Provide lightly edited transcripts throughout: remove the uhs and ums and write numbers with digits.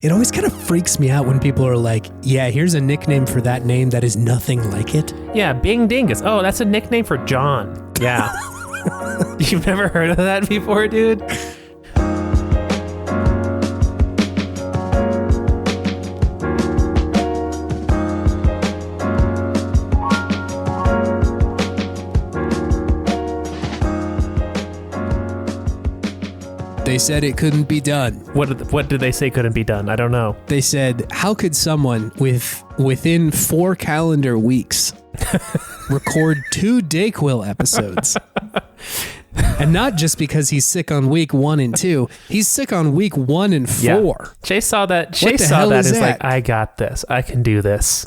It always kind of freaks me out when people are like, yeah, here's a nickname for that name that is nothing like it. Yeah, Bing Dingus. Oh, that's a nickname for John. Yeah. You've never heard of that before, dude? They said it couldn't be done. What did they say couldn't be done? I don't know. They said, how could someone within 4 calendar weeks record 2 Dayquil episodes? And not just because he's sick on week 1 and 2. He's sick on week 1 and 4. Yeah. Chase saw that. Chase saw that and is like, I got this. I can do this.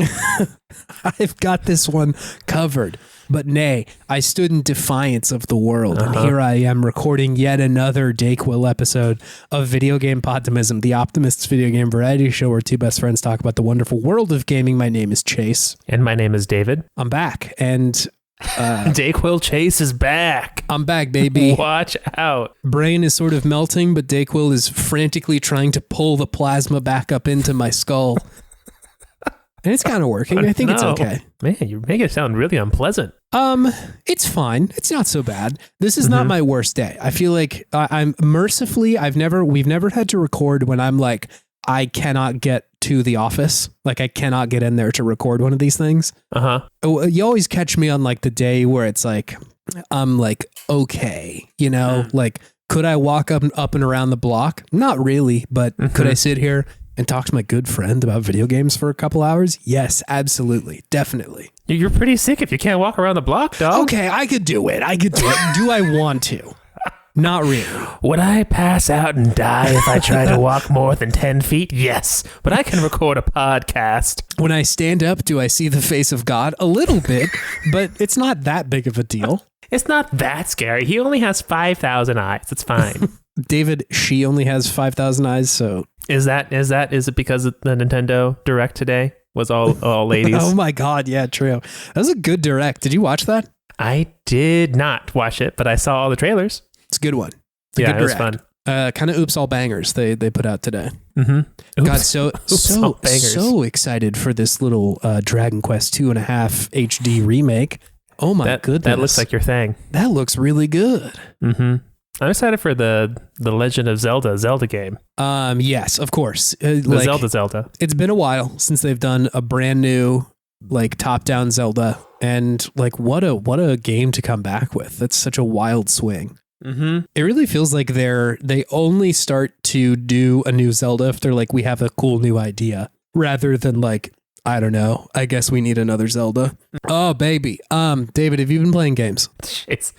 I've got this one covered. But nay, I stood in defiance of the world, and here I am recording yet another Dayquil episode of Video Game Podtimism, the Optimists video game variety show where 2 best friends talk about the wonderful world of gaming. My name is Chase. And my name is David. I'm back, and... Dayquil Chase is back. I'm back, baby. Watch out. Brain is sort of melting, but Dayquil is frantically trying to pull the plasma back up into my skull. And it's kind of working. I think it's okay. Man, you make it sound really unpleasant. It's fine. It's not so bad. This is not my worst day. I feel like I'm mercifully, we've never had to record when I'm like, I cannot get to the office. Like I cannot get in there to record one of these things. You always catch me on like the day where it's like, I'm like, okay, you know, like, could I walk up and around the block? Not really, but could I sit here and talk to my good friend about video games for a couple hours? Yes, absolutely. Definitely. You're pretty sick if you can't walk around the block, dog. Okay, I could do it. Do I want to? Not really. Would I pass out and die if I tried to walk more than 10 feet? Yes, but I can record a podcast. When I stand up, do I see the face of God? A little bit, but it's not that big of a deal. It's not that scary. He only has 5,000 eyes. It's fine. David, she only has 5,000 eyes, so... Is it because the Nintendo Direct today was all ladies? Oh my God, yeah, true. That was a good Direct. Did you watch that? I did not watch it, but I saw all the trailers. It's a good one. It was fun. Kind of oops all bangers they put out today. Mm-hmm. God, so excited for this little Dragon Quest 2.5 HD remake. Oh my goodness. That looks like your thing. That looks really good. Mm-hmm. I'm excited for the Legend of Zelda game. Yes, of course. Zelda. It's been a while since they've done a brand new like top-down Zelda, and like what a game to come back with. That's such a wild swing. Mm-hmm. It really feels like they only start to do a new Zelda if they're like, we have a cool new idea, rather than like, I don't know, I guess we need another Zelda. Oh, baby. David, have you been playing games? It's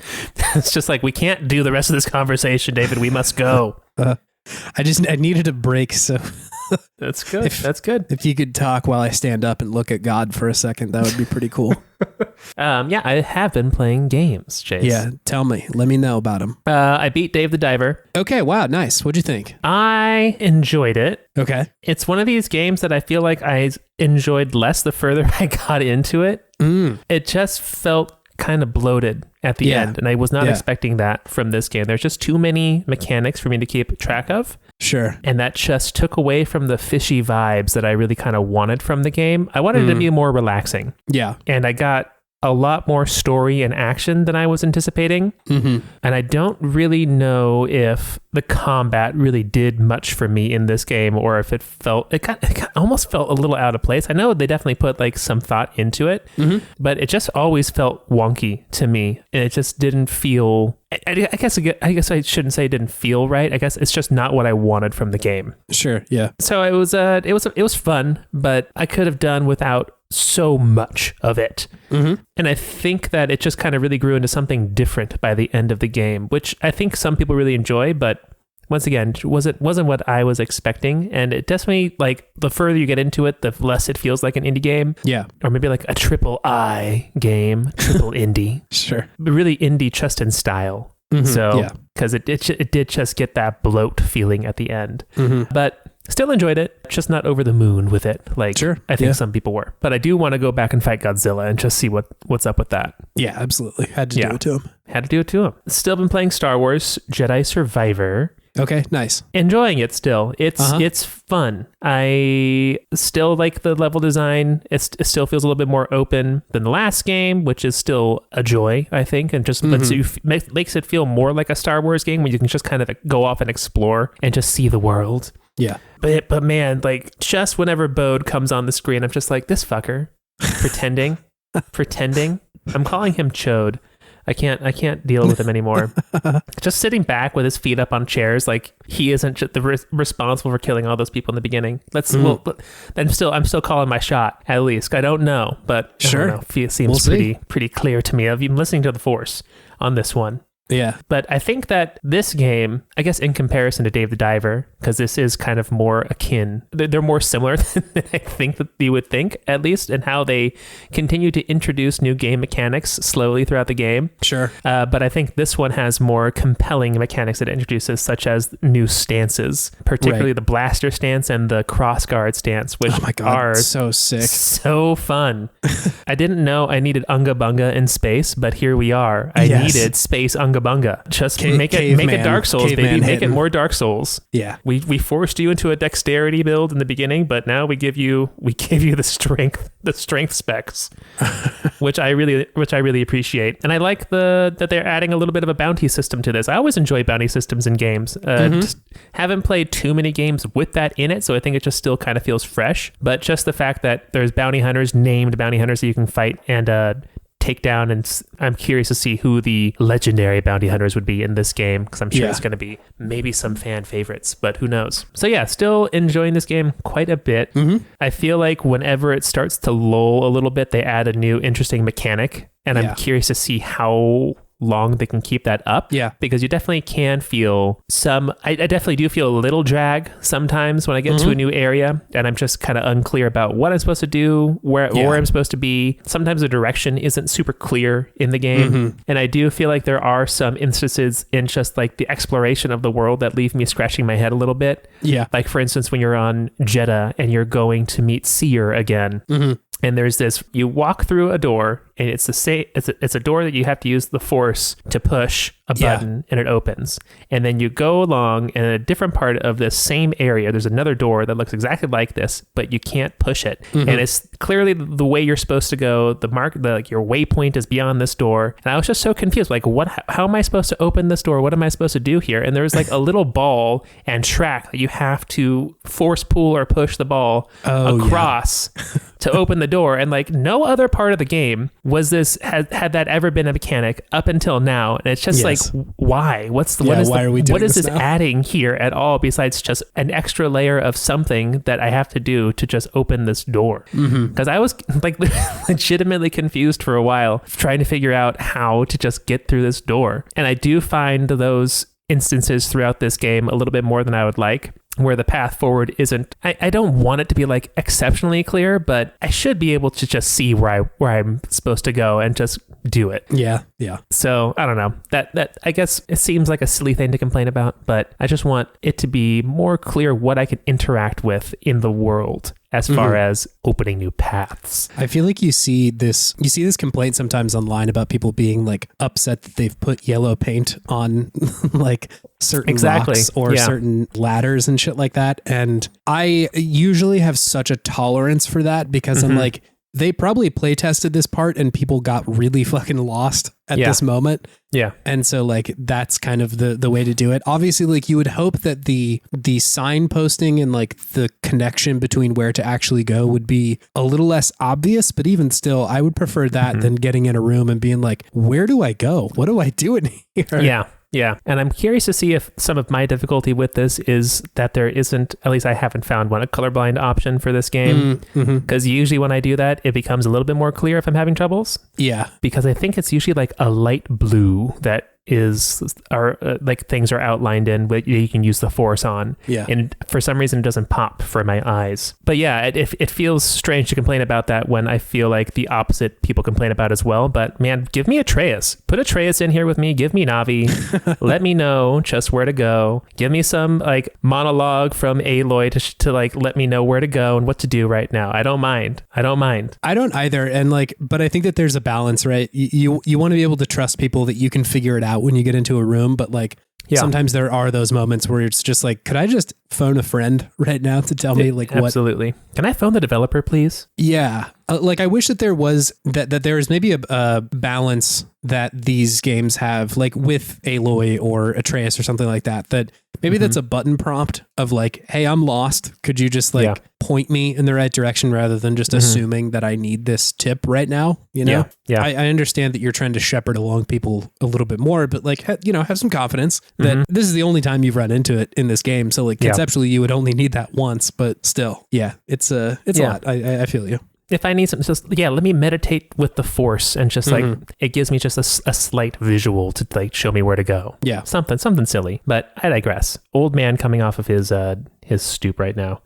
just like, we can't do the rest of this conversation, David. We must go. I needed a break, so... That's good. That's good. If you could talk while I stand up and look at God for a second, that would be pretty cool. Yeah, I have been playing games, Chase. Yeah, tell me. Let me know about them. I beat Dave the Diver. Okay, wow, nice. What'd you think? I enjoyed it. Okay. It's one of these games that I feel like I enjoyed less the further I got into it. It just felt kind of bloated at the end, and I was not expecting that from this game. There's just too many mechanics for me to keep track of. Sure. And that just took away from the fishy vibes that I really kind of wanted from the game. I wanted it to be more relaxing. Yeah. And I got a lot more story and action than I was anticipating. Mm-hmm. And I don't really know if the combat really did much for me in this game, or if it almost felt a little out of place. I know they definitely put like some thought into it, but it just always felt wonky to me. And it just didn't feel, I guess I shouldn't say it didn't feel right. I guess it's just not what I wanted from the game. Sure. Yeah. So it was fun, but I could have done without so much of it. Mm-hmm. And I think that it just kind of really grew into something different by the end of the game, which I think some people really enjoy, but once again, wasn't what I was expecting. And it definitely, like, the further you get into it, the less it feels like an indie game. Yeah. Or maybe like a triple I game, triple indie. Sure. But really indie just in style. Mm-hmm. So, because it did just get that bloat feeling at the end. Mm-hmm. But still enjoyed it, just not over the moon with it. Like, sure. I think some people were. But I do want to go back and fight Godzilla and just see what's up with that. Yeah, absolutely. Had to do it to him. Had to do it to him. Still been playing Star Wars Jedi Survivor. Okay, nice. Enjoying it still. It's fun. I still like the level design. It still feels a little bit more open than the last game, which is still a joy, I think, and just makes it feel more like a Star Wars game where you can just kind of go off and explore and just see the world. Yeah. But man, like just whenever Bode comes on the screen, I'm just like, this fucker pretending. I'm calling him Chode. I can't deal with him anymore. Just sitting back with his feet up on chairs, like he isn't responsible for killing all those people in the beginning. I'm still calling my shot. At least I don't know, but sure, I don't know, it seems pretty clear to me. I've been listening to the Force on this one. Yeah. But I think that this game, I guess in comparison to Dave the Diver, because this is kind of more akin, they're more similar than I think that you would think, at least, in how they continue to introduce new game mechanics slowly throughout the game. Sure. But I think this one has more compelling mechanics that it introduces, such as new stances, particularly the blaster stance and the crossguard stance, which are so sick. So fun. I didn't know I needed Unga Bunga in space, but here we are. I needed space Unga Bunga. Just make it Dark Souls, baby. Make it more Dark Souls. Yeah. We forced you into a dexterity build in the beginning, but now we give you the strength specs, which I really appreciate. And I like that they're adding a little bit of a bounty system to this. I always enjoy bounty systems in games. Just haven't played too many games with that in it, so I think it just still kind of feels fresh. But just the fact that there's named bounty hunters that you can fight and take down, and I'm curious to see who the legendary bounty hunters would be in this game, because I'm sure it's going to be maybe some fan favorites, but who knows. So yeah, still enjoying this game quite a bit. I feel like whenever it starts to lull a little bit, they add a new interesting mechanic, and I'm curious to see how long they can keep that up. Yeah. Because you definitely can feel I definitely do feel a little drag sometimes when I get to a new area and I'm just kind of unclear about what I'm supposed to do, where I'm supposed to be. Sometimes the direction isn't super clear in the game. And I do feel like there are some instances in just like the exploration of the world that leave me scratching my head a little bit. Yeah. Like for instance, when you're on Jeddah and you're going to meet Seer again. And there's this, you walk through a door and it's a door that you have to use the Force to push a button and it opens. And then you go along in a different part of this same area. There's another door that looks exactly like this, but you can't push it. And it's clearly the way you're supposed to go. Your waypoint is beyond this door. And I was just so confused. Like, how am I supposed to open this door? What am I supposed to do here? And there's like a little ball and track that you have to force pull or push the ball across to open the door. And like no other part of the game had that ever been a mechanic up until now. And it's just like, why? What is this adding here at all besides just an extra layer of something that I have to do to just open this door? Because I was like legitimately confused for a while trying to figure out how to just get through this door. And I do find those instances throughout this game a little bit more than I would like, where the path forward isn't, I don't want it to be like exceptionally clear, but I should be able to just see where I'm supposed to go and just do it. Yeah. So I don't know, that I guess it seems like a silly thing to complain about, but I just want it to be more clear what I can interact with in the world as far as opening new paths. I feel like you see this complaint sometimes online about people being like upset that they've put yellow paint on like certain rocks or certain ladders and shit like that. And I usually have such a tolerance for that because I'm like, they probably play tested this part and people got really fucking lost at this moment. Yeah. And so like, that's kind of the way to do it. Obviously, like you would hope that the signposting and like the connection between where to actually go would be a little less obvious, but even still, I would prefer that than getting in a room and being like, where do I go? What do I do in here? Yeah. And I'm curious to see if some of my difficulty with this is that there isn't, at least I haven't found one, a colorblind option for this game. Because usually when I do that, it becomes a little bit more clear if I'm having troubles. Yeah. Because I think it's usually like a light blue that like things are outlined in, but you can use the Force on. Yeah. And for some reason, it doesn't pop for my eyes. But yeah, it feels strange to complain about that when I feel like the opposite people complain about as well. But man, give me Atreus. Put Atreus in here with me. Give me Navi. Let me know just where to go. Give me some like monologue from Aloy to like let me know where to go and what to do right now. I don't mind. I don't either. And like, but I think that there's a balance, right? You want to be able to trust people that you can figure it out when you get into a room, but like sometimes there are those moments where it's just like, could I just phone a friend right now to tell me like what? Absolutely. Can I phone the developer, please? Yeah. Like I wish that there was that there is maybe a balance that these games have, like with Aloy or Atreus or something like that, that maybe that's a button prompt of like, hey, I'm lost. Could you just like point me in the right direction rather than just assuming that I need this tip right now? You know? Yeah. I understand that you're trying to shepherd along people a little bit more, but like, you know, have some confidence that this is the only time you've run into it in this game. So like conceptually you would only need that once, but still, it's a lot. I feel you. If I need something, just let me meditate with the Force, and just like it gives me just a slight visual to like show me where to go. Yeah, something silly. But I digress. Old man coming off of his stoop right now.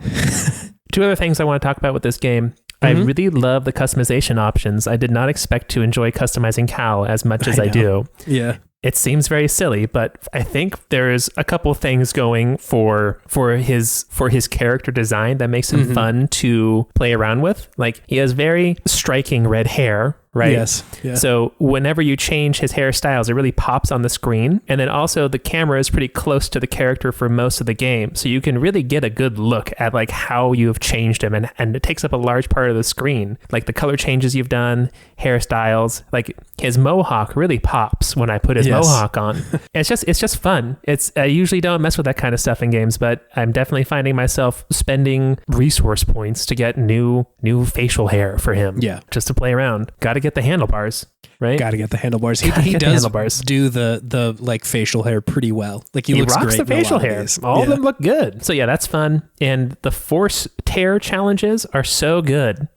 Two other things I want to talk about with this game. I really love the customization options. I did not expect to enjoy customizing Cal as much as I do. Yeah. It seems very silly, but I think there's a couple things going for his character design that makes him fun to play around with. Like, he has very striking red hair, right? Yes. Yeah. So whenever you change his hairstyles, it really pops on the screen. And then also the camera is pretty close to the character for most of the game. So you can really get a good look at like how you have changed him, and it takes up a large part of the screen. Like the color changes you've done, hairstyles, like his mohawk really pops when I put his mohawk on. It's just fun. I usually don't mess with that kind of stuff in games, but I'm definitely finding myself spending resource points to get new facial hair for him. Yeah. Just to play around. Got to get the handlebars, right? Got to get the handlebars. He does do the like facial hair pretty well. Like he looks rocks great. The facial hair. All of them look good. So yeah, that's fun. And the force tear challenges are so good.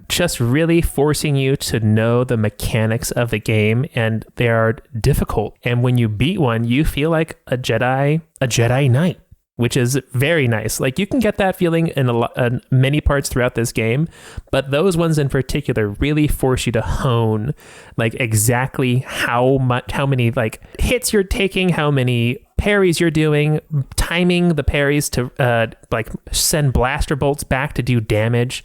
Just really forcing you to know the mechanics of the game, and they are difficult. And when you beat one, you feel like a Jedi Knight, which is very nice. Like you can get that feeling in many parts throughout this game, but those ones in particular really force you to hone like exactly how many like hits you're taking, how many parries you're doing, timing the parries to like send blaster bolts back to do damage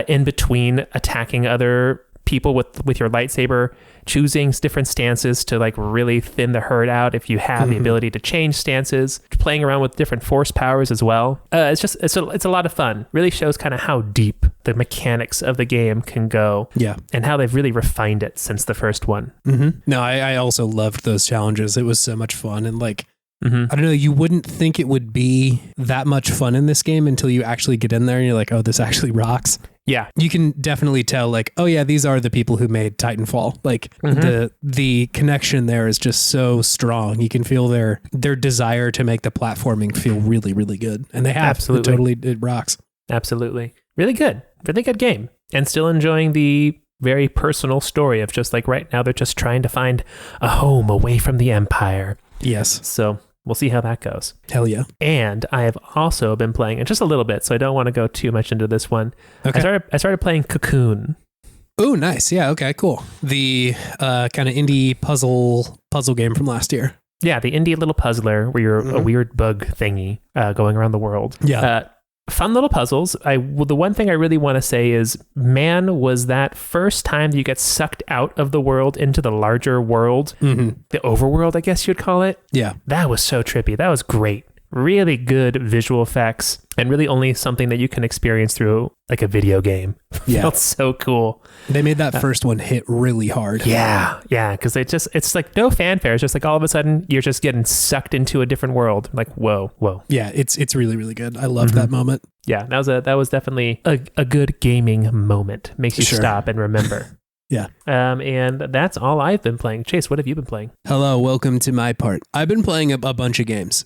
in between attacking other people with your lightsaber, choosing different stances to like really thin the herd out if you have the ability to change stances, playing around with different force powers as well. It's a lot of fun. Really shows kind of how deep the mechanics of the game can go, and how they've really refined it since the first one. No, I also loved those challenges. It was so much fun, and like I don't know, you wouldn't think it would be that much fun in this game until you actually get in there and you're like, oh, this actually rocks. Yeah, you can definitely tell like, oh yeah, these are the people who made Titanfall. Like the connection there is just so strong. You can feel their desire to make the platforming feel really, really good. And they have. Absolutely. It rocks. Absolutely. Really good game. And still enjoying the very personal story of just like right now they're just trying to find a home away from the Empire. Yes. So we'll see how that goes. Hell yeah. And I have also been playing it just a little bit, so I don't want to go too much into this one. Okay. I started playing Cocoon. Oh, nice. Yeah, okay, cool. The kind of indie puzzle game from last year. Yeah, the indie little puzzler where you're a weird bug thingy going around the world. Yeah. Fun little puzzles. The one thing I really want to say is, man, was that first time you get sucked out of the world into the larger world, the overworld, I guess you'd call it. Yeah. That was so trippy. That was great. Really good visual effects, and really only something that you can experience through like a video game. Yeah. Felt so cool. They made that first one hit really hard. Yeah. Yeah. Cause it's like no fanfare. It's just like all of a sudden you're just getting sucked into a different world. Like, whoa. Yeah. It's really, really good. I loved that moment. Yeah. That was definitely a good gaming moment. Makes you stop and remember. Yeah. And that's all I've been playing. Chase, what have you been playing? Hello. Welcome to my part. I've been playing a bunch of games.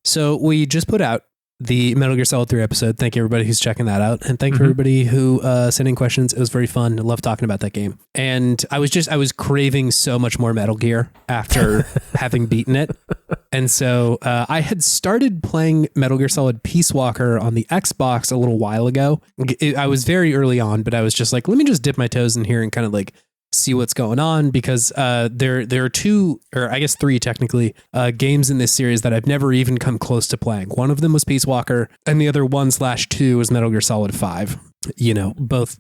So we just put out the Metal Gear Solid 3 episode. Thank you everybody who's checking that out, and thank you everybody who sent in questions. It was very fun. I love talking about that game. And I was craving so much more Metal Gear after having beaten it. And so I had started playing Metal Gear Solid Peace Walker on the Xbox a little while ago. I was very early on, but I was just like, let me just dip my toes in here and kind of like see what's going on, because there are two, or I guess three technically, games in this series that I've never even come close to playing. One of them was Peace Walker, and the other 1/2 was Metal Gear Solid 5. You know, both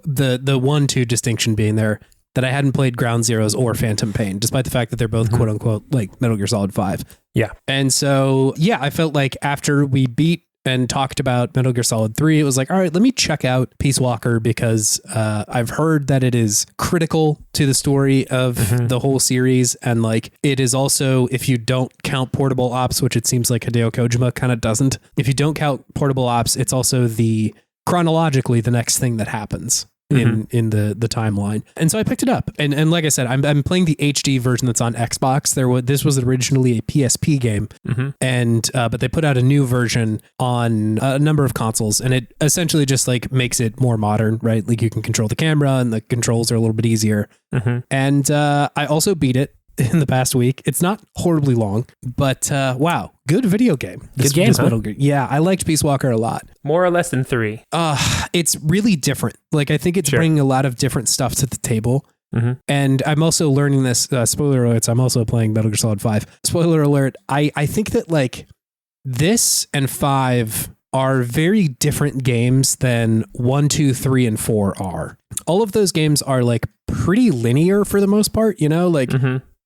the 1-2 distinction being they're that I hadn't played Ground Zeroes or Phantom Pain, despite the fact that they're both quote unquote like Metal Gear Solid 5. Yeah. And so, yeah, I felt like after we beat and talked about Metal Gear Solid 3, it was like, all right, let me check out Peace Walker because I've heard that it is critical to the story of the whole series. And like, it is also, if you don't count Portable Ops, which it seems like Hideo Kojima kind of doesn't, if you don't count Portable Ops, it's also chronologically the next thing that happens in the timeline. And so I picked it up. And like I said, I'm playing the HD version that's on Xbox. This was originally a PSP game. And but they put out a new version on a number of consoles, and it essentially just like makes it more modern, right? Like you can control the camera and the controls are a little bit easier. And I also beat it in the past week. It's not horribly long, but wow, good video game. Good game, huh? Yeah, I liked Peace Walker a lot. More or less than 3. It's really different. Like I think it's bringing a lot of different stuff to the table. And I'm also learning this, spoiler alerts, I'm also playing Metal Gear Solid 5. Spoiler alert, I think that like this and 5 are very different games than 1, 2, 3, and 4 are. All of those games are like pretty linear for the most part, you know, like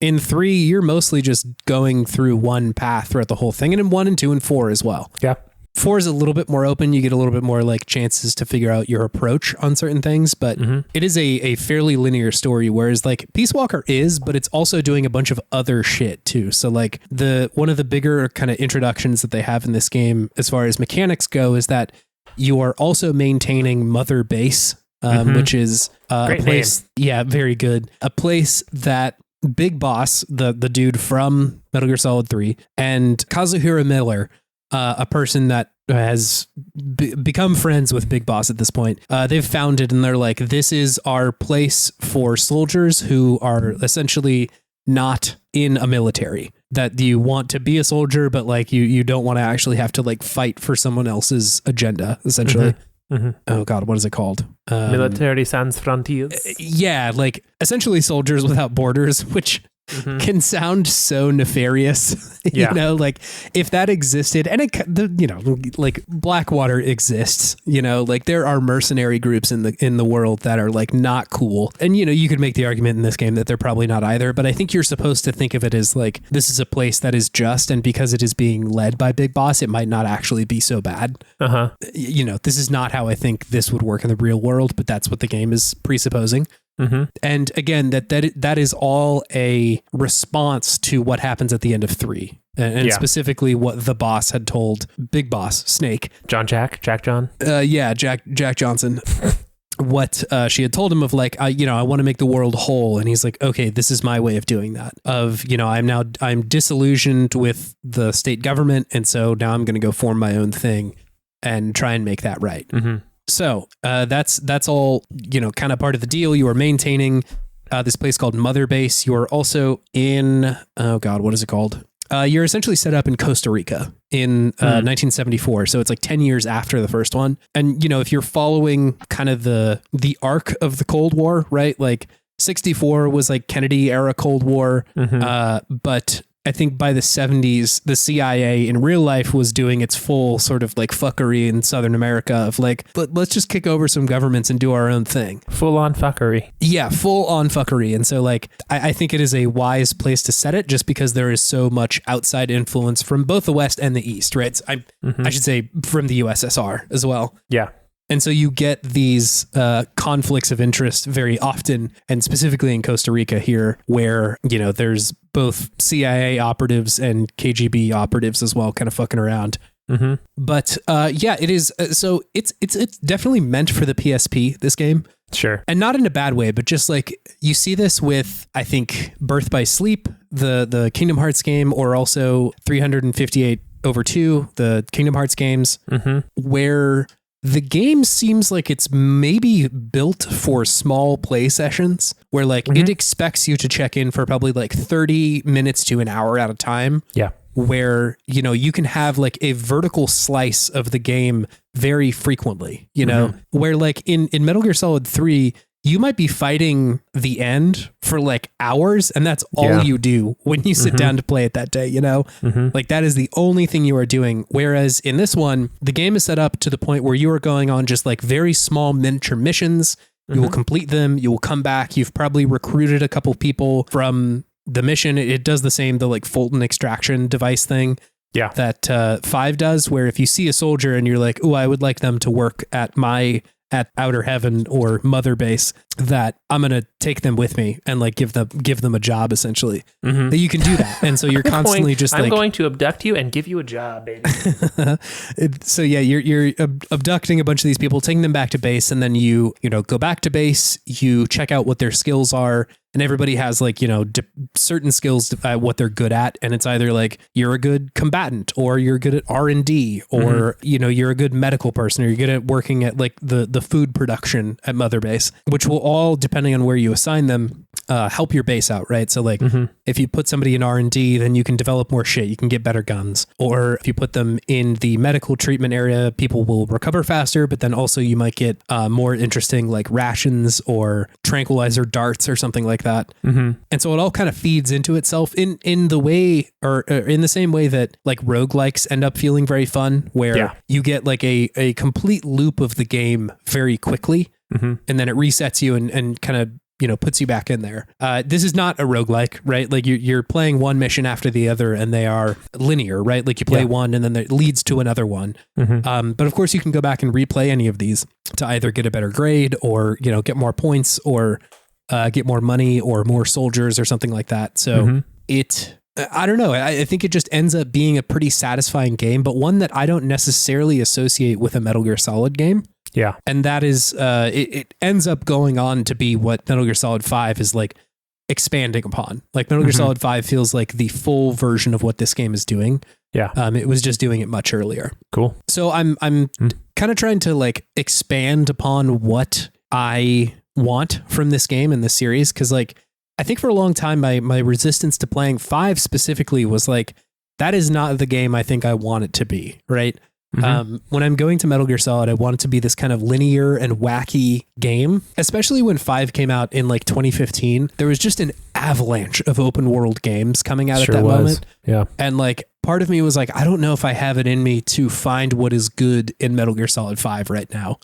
in 3, you're mostly just going through one path throughout the whole thing. And in 1 and 2 and 4 as well. Yeah. 4 is a little bit more open. You get a little bit more like chances to figure out your approach on certain things, but it is a fairly linear story. Whereas like Peace Walker is, but it's also doing a bunch of other shit too. So like one of the bigger kind of introductions that they have in this game, as far as mechanics go, is that you are also maintaining Mother Base, which is a place. Name. Yeah, very good. A place that Big Boss, the dude from Metal Gear Solid 3, and Kazuhira Miller, a person that has become friends with Big Boss at this point, they've founded, and they're like, this is our place for soldiers who are essentially not in a military, that you want to be a soldier, but like you don't want to actually have to like fight for someone else's agenda, essentially. Oh God, what is it called? Military Sans Frontiers. Yeah, like essentially Soldiers Without Borders, which can sound so nefarious. You know, like if that existed, and you know, like Blackwater exists, you know, like there are mercenary groups in the world that are like not cool. And you know, you could make the argument in this game that they're probably not either, but I think you're supposed to think of it as like, this is a place that is just, and because it is being led by Big Boss, it might not actually be so bad. You know, this is not how I think this would work in the real world, but that's what the game is presupposing. And again, that is all a response to what happens at the end of 3, and specifically what the boss had told Big Boss Snake, Jack Johnson, what she had told him of like, you know, I want to make the world whole, and he's like, okay, this is my way of doing that. Of, you know, I'm disillusioned with the state government, and so now I'm going to go form my own thing and try and make that right. So that's all, you know, kind of part of the deal. You are maintaining this place called Mother Base. You are also in, oh God, what is it called? You're essentially set up in Costa Rica in 1974. So it's like 10 years after the first one. And, you know, if you're following kind of the arc of the Cold War, right? Like 64 was like Kennedy era Cold War. But I think by the 70s, the CIA in real life was doing its full sort of like fuckery in Southern America of like, let's just kick over some governments and do our own thing. Full on fuckery. Yeah, full on fuckery. And so like, I think it is a wise place to set it just because there is so much outside influence from both the West and the East, right? I should say from the USSR as well. Yeah. And so you get these conflicts of interest very often, and specifically in Costa Rica here, where, you know, there's both CIA operatives and KGB operatives as well, kind of fucking around. But yeah, it is. So it's definitely meant for the PSP, this game. Sure. And not in a bad way, but just like you see this with, I think, Birth by Sleep, the Kingdom Hearts game, or also 358/2, the Kingdom Hearts games, where the game seems like it's maybe built for small play sessions where like it expects you to check in for probably like 30 minutes to an hour at a time. Yeah. Where, you know, you can have like a vertical slice of the game very frequently, you know, where like in Metal Gear Solid 3, you might be fighting the end for like hours, and that's all you do when you sit down to play it that day, you know? Like that is the only thing you are doing. Whereas in this one, the game is set up to the point where you are going on just like very small miniature missions. You will complete them. You will come back. You've probably recruited a couple people from the mission. It does the same, the like Fulton extraction device thing. Yeah. That 5 does, where if you see a soldier and you're like, oh, I would like them to work at Outer Heaven or Mother Base, that I'm going to take them with me and like give them a job, essentially. That you can do that. And so you're constantly I'm going to abduct you and give you a job, baby. So yeah, you're abducting a bunch of these people, taking them back to base, and then you go back to base, you check out what their skills are, and everybody has like, certain skills at what they're good at. And it's either like you're a good combatant, or you're good at R&D, or, you're a good medical person, or you're good at working at like the food production at Mother Base, which will all, depending on where you assign them, help your base out, right? So like if you put somebody in R&D, then you can develop more shit. You can get better guns. Or if you put them in the medical treatment area, people will recover faster, but then also you might get more interesting like rations or tranquilizer darts or something like that. And so it all kind of feeds into itself in the way, or in the same way that like roguelikes end up feeling very fun, where you get like a complete loop of the game very quickly, and then it resets you and kind of puts you back in there. This is not a roguelike, right? Like you're playing one mission after the other, and they are linear, right? Like you play one and then it leads to another one. But of course you can go back and replay any of these to either get a better grade, or get more points, or get more money, or more soldiers, or something like that. So I don't know. I think it just ends up being a pretty satisfying game, but one that I don't necessarily associate with a Metal Gear Solid game. Yeah. And that is, it ends up going on to be what Metal Gear Solid 5 is like expanding upon. Like Metal Gear Solid 5 feels like the full version of what this game is doing. Yeah. It was just doing it much earlier. Cool. So I'm kind of trying to like expand upon what I want from this game and this series. Cause like, I think for a long time, my resistance to playing 5 specifically was like, that is not the game I think I want it to be. Right. When I'm going to Metal Gear Solid, I want it to be this kind of linear and wacky game, especially when 5 came out in like 2015. There was just an avalanche of open world games coming out at that moment. Yeah. And like part of me was like, I don't know if I have it in me to find what is good in Metal Gear Solid 5 right now.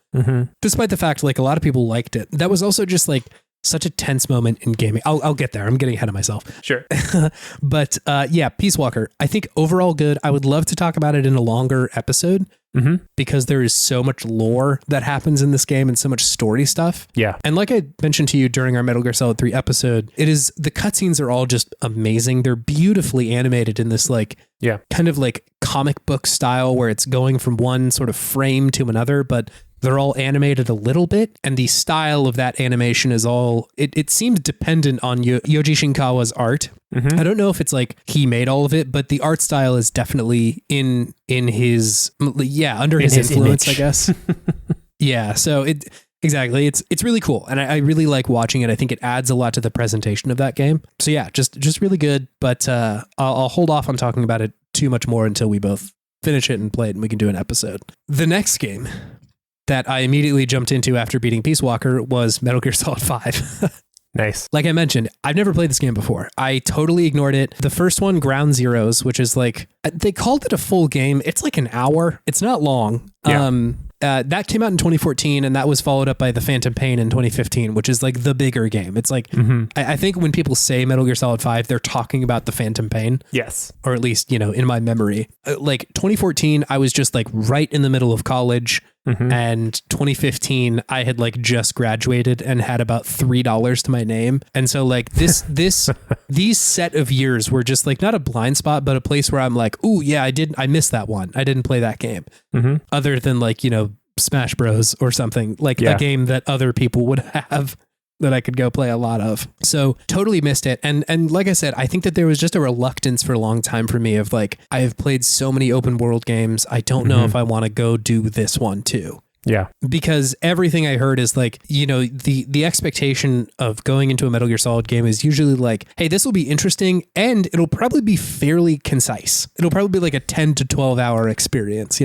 Despite the fact like a lot of people liked it. That was also just like such a tense moment in gaming. I'll get there. I'm getting ahead of myself. Sure. But yeah, Peace Walker, I think overall good. I would love to talk about it in a longer episode, because there is so much lore that happens in this game and so much story stuff. Yeah. And like I mentioned to you during our Metal Gear Solid 3 episode, the cutscenes are all just amazing. They're beautifully animated in this like kind of like comic book style, where it's going from one sort of frame to another, but they're all animated a little bit, and the style of that animation is all, it seems dependent on Yoji Shinkawa's art. I don't know if it's like he made all of it, but the art style is definitely in his, under his influence, image. I guess. Yeah. So exactly. It's really cool. And I really like watching it. I think it adds a lot to the presentation of that game. So yeah, just really good, but I'll hold off on talking about it too much more until we both finish it and play it and we can do an episode. The next game that I immediately jumped into after beating Peace Walker was Metal Gear Solid 5. Nice. Like I mentioned, I've never played this game before. I totally ignored it. The first one, Ground Zeroes, which is like, they called it a full game. It's like an hour. It's not long. Yeah. That came out in 2014, and that was followed up by The Phantom Pain in 2015, which is like the bigger game. It's like, I think when people say Metal Gear Solid 5, they're talking about The Phantom Pain. Yes. Or at least, in my memory. Like 2014, I was just like right in the middle of college. And 2015, I had like just graduated and had about $3 to my name. And so like these set of years were just like not a blind spot, but a place where I'm like, oh yeah, I missed that one. I didn't play that game. Other than like, Smash Bros or something, like a game that other people would have that I could go play a lot of. So totally missed it. And like I said, I think that there was just a reluctance for a long time for me of like, I have played so many open world games. I don't know if I want to go do this one too. Yeah. Because everything I heard is like, the expectation of going into a Metal Gear Solid game is usually like, hey, this will be interesting and it'll probably be fairly concise. It'll probably be like a 10 to 12 hour experience,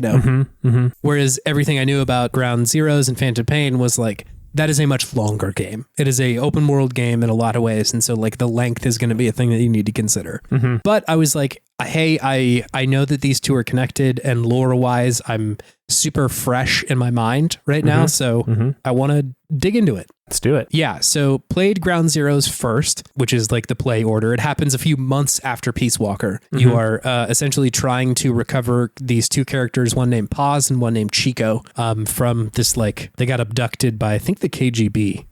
Whereas everything I knew about Ground Zeroes and Phantom Pain was like, that is a much longer game. It is a open world game in a lot of ways. And so like the length is going to be a thing that you need to consider. But I was like, hey, I know that these two are connected, and lore wise, I'm super fresh in my mind right now. So I want to dig into it. Let's do it. Yeah. So played Ground Zeroes first, which is like the play order. It happens a few months after Peace Walker. You are essentially trying to recover these two characters, one named Paz and one named Chico, from this, like, they got abducted by, I think, the KGB.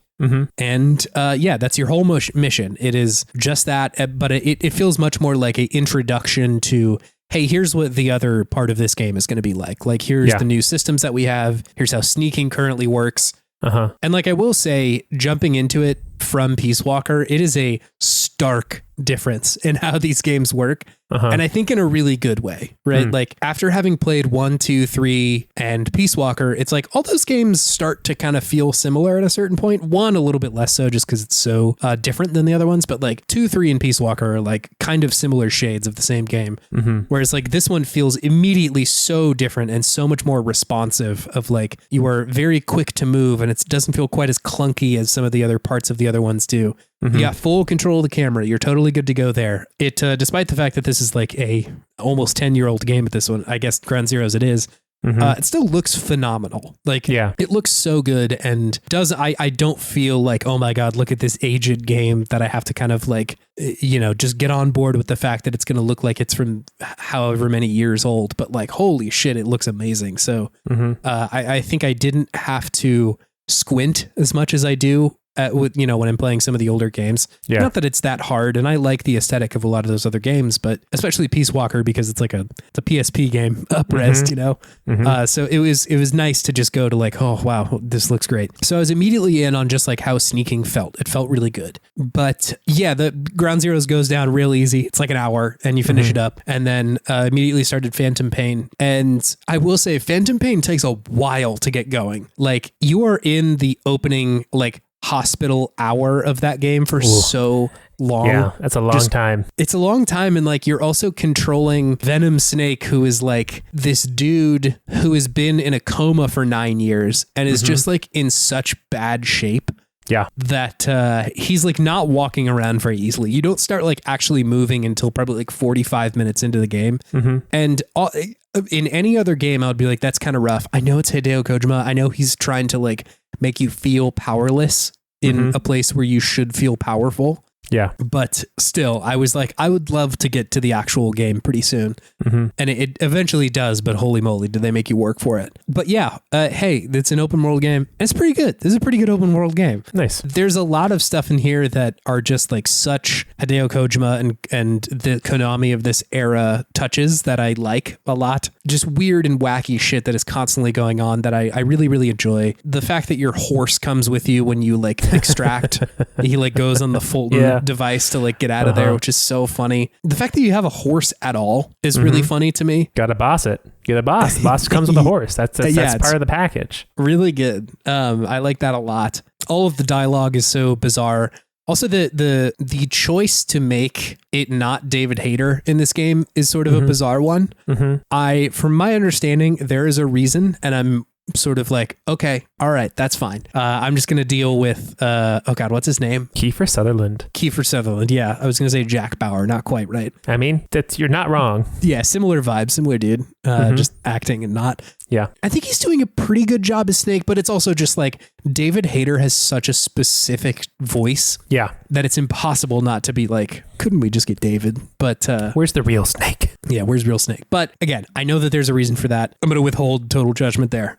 And that's your whole mission. It is just that, but it feels much more like an introduction to, hey, here's what the other part of this game is going to be like. Like, here's the new systems that we have. Here's how sneaking currently works. And like I will say, jumping into it from Peace Walker, it is a stark difference in how these games work. And I think in a really good way, right? Like after having played 1, 2, 3 and Peace Walker, it's like all those games start to kind of feel similar at a certain point. 1 a little bit less so just because it's so different than the other ones. But like 2, 3 and Peace Walker are like kind of similar shades of the same game. Whereas like this one feels immediately so different and so much more responsive of like you are very quick to move and it doesn't feel quite as clunky as some of the other parts of the other ones do. You got full control of the camera. You're totally good to go there. It, despite the fact that this is like a almost 10-year-old game at this one, I guess Ground Zeroes it is, it still looks phenomenal. Like, it looks so good and I don't feel like, oh my God, look at this aged game that I have to kind of like, just get on board with the fact that it's going to look like it's from however many years old, but like, holy shit, it looks amazing. So I think I didn't have to squint as much as I do when I'm playing some of the older games. Not that it's that hard, and I like the aesthetic of a lot of those other games, but especially Peace Walker because it's like it's a PSP game up-res, so it was nice to just go to like, oh wow, this looks great. So I was immediately in on just like how sneaking felt. It felt really good. But yeah, the Ground Zeroes goes down real easy. It's like an hour and you finish it up, and then immediately started Phantom Pain. And I will say Phantom Pain takes a while to get going. Like you are in the opening like hospital hour of that game for so long. Yeah, that's a long time. It's a long time. And like, you're also controlling Venom Snake, who is like this dude who has been in a coma for 9 years and is just like in such bad shape. That he's like not walking around very easily. You don't start like actually moving until probably like 45 minutes into the game. And in any other game, I would be like, that's kind of rough. I know it's Hideo Kojima. I know he's trying to like make you feel powerless in a place where you should feel powerful. But still, I was like, I would love to get to the actual game pretty soon. And it eventually does, but holy moly, do they make you work for it. But yeah, hey, it's an open world game. And it's pretty good. This is a pretty good open world game. Nice. There's a lot of stuff in here that are just like such Hideo Kojima and the Konami of this era touches that I like a lot. Just weird and wacky shit that is constantly going on that I really, really enjoy. The fact that your horse comes with you when you like extract, he like goes on the Fulton device to like get out of there, which is so funny. The fact that you have a horse at all is really funny to me. Gotta boss it. Get a boss. The boss comes with a horse. That's part of the package. Really good. I like that a lot. All of the dialogue is so bizarre. Also, the choice to make it not David Hayter in this game is sort of a bizarre one. From my understanding, there is a reason, and I'm sort of like, okay, all right, that's fine. I'm just going to deal with, oh God, what's his name? Kiefer Sutherland. Yeah. I was going to say Jack Bauer, not quite right. I mean, you're not wrong. Yeah. Similar vibe, similar dude, just acting and not. Yeah. I think he's doing a pretty good job as Snake, but it's also just like David Hayter has such a specific voice. Yeah. That it's impossible not to be like, couldn't we just get David? But where's the real Snake? Yeah, where's real Snake? But again, I know that there's a reason for that. I'm going to withhold total judgment there.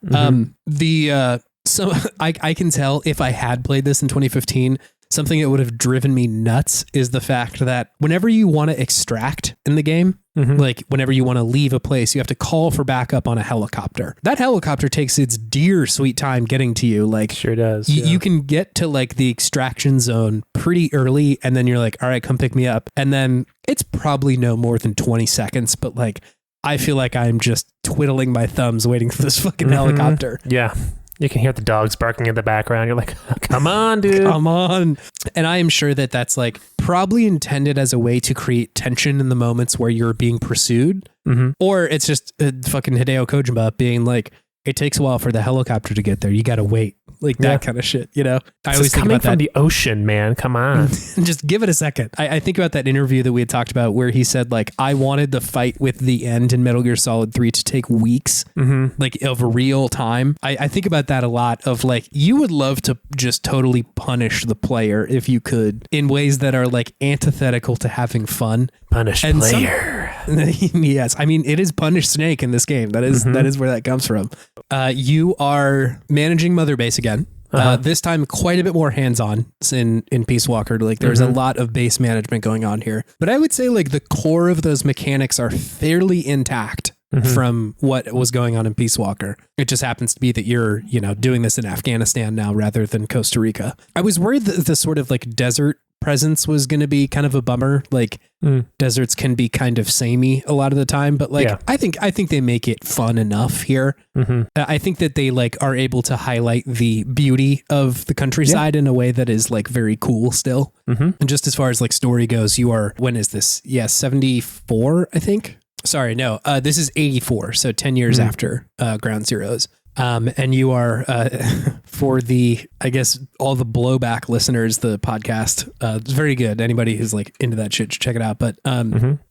So I can tell if I had played this in 2015, something that would have driven me nuts is the fact that whenever you want to extract in the game, like whenever you want to leave a place, you have to call for backup on a helicopter. That helicopter takes its dear sweet time getting to you. Like, sure does. You can get to like the extraction zone pretty early, and then you're like, all right, come pick me up. And then it's probably no more than 20 seconds, but like, I feel like I'm just twiddling my thumbs waiting for this fucking helicopter. Yeah. You can hear the dogs barking in the background. You're like, come on, dude. Come on. And I am sure that that's like probably intended as a way to create tension in the moments where you're being pursued. Or it's just fucking Hideo Kojima being like, it takes a while for the helicopter to get there. You got to wait. like that kind of shit, you know? I always think coming about from that. the ocean, man. Come on. Just give it a second. I think about that interview that we had talked about where he said, like, I wanted the fight with the end in Metal Gear Solid 3 to take weeks, like, of real time. I think about that a lot of, like, you would love to just totally punish the player if you could in ways that are, like, antithetical to having fun. Punish player. Yes. I mean, it is Punish Snake in this game. That is where that comes from. You are managing Mother Base again. This time quite a bit more hands-on in Peace Walker. Like there's a lot of base management going on here. But I would say like the core of those mechanics are fairly intact from what was going on in Peace Walker. It just happens to be that you're, you know, doing this in Afghanistan now rather than Costa Rica. I was worried that the sort of like desert presence was going to be kind of a bummer. Like deserts can be kind of samey a lot of the time, but like I think they make it fun enough here. I think that they like are able to highlight the beauty of the countryside in a way that is like very cool still. And just as far as like story goes, you are, when is this? 74, I think. Sorry, no, this is 84. So 10 years after Ground Zeroes. And you are, for the, I guess, all the blowback listeners, the podcast, it's very good. Anybody who's like into that shit should check it out. But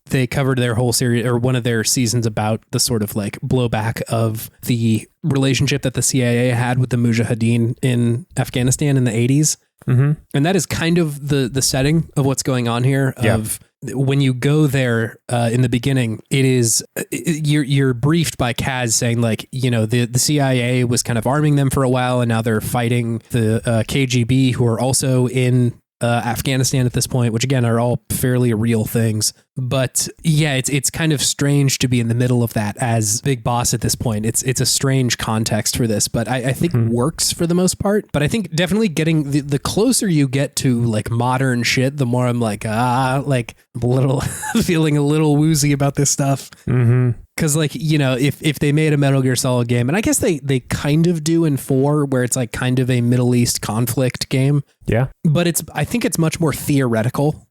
they covered their whole series or one of their seasons about the sort of like blowback of the relationship that the CIA had with the Mujahideen in Afghanistan in the 80s. And that is kind of the setting of what's going on here. Of when you go there in the beginning, it is you're briefed by Kaz saying like, you know, the CIA was kind of arming them for a while, and now they're fighting the KGB, who are also in Afghanistan at this point, which again are all fairly real things. But yeah, it's kind of strange to be in the middle of that as Big Boss at this point. It's a strange context for this, but I think works for the most part. But I think definitely getting the closer you get to like modern shit, the more I'm like, like a little feeling a little woozy about this stuff. Because like, you know, if they made a Metal Gear Solid game, and I guess they kind of do in 4, where it's like kind of a Middle East conflict game. Yeah. But I think it's much more theoretical.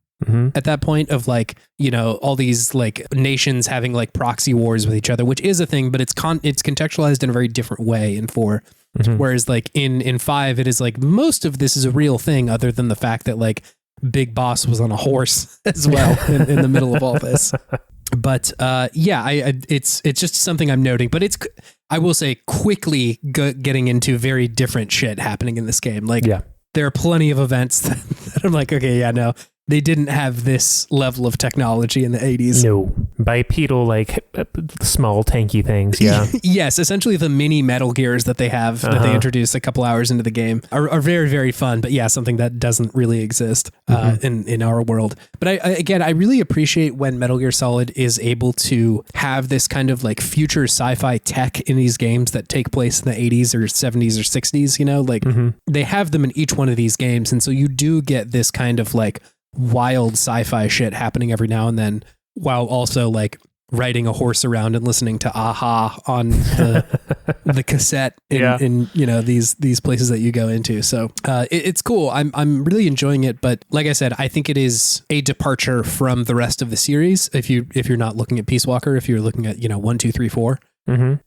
At that point of like, you know, all these like nations having like proxy wars with each other, which is a thing, but it's contextualized in a very different way in 4. Whereas like in 5, it is like most of this is a real thing, other than the fact that like Big Boss was on a horse as well in the middle of all this. But it's just something I'm noting. But it's, I will say, quickly getting into very different shit happening in this game. Like there are plenty of events that I'm like, okay, no. They didn't have this level of technology in the 80s. No. Bipedal, like small tanky things. Yeah. Yes. Essentially the mini Metal Gears that they have that they introduced a couple hours into the game are very, very fun. But yeah, something that doesn't really exist in our world. But I really appreciate when Metal Gear Solid is able to have this kind of like future sci-fi tech in these games that take place in the 80s or 70s or 60s, you know, like they have them in each one of these games. And so you do get this kind of like wild sci-fi shit happening every now and then, while also like riding a horse around and listening to Aha on the cassette in you know these places that you go into. So it's cool. I'm really enjoying it, but like I said, I think it is a departure from the rest of the series. If you're not looking at Peace Walker, if you're looking at 1, 2, 3, 4.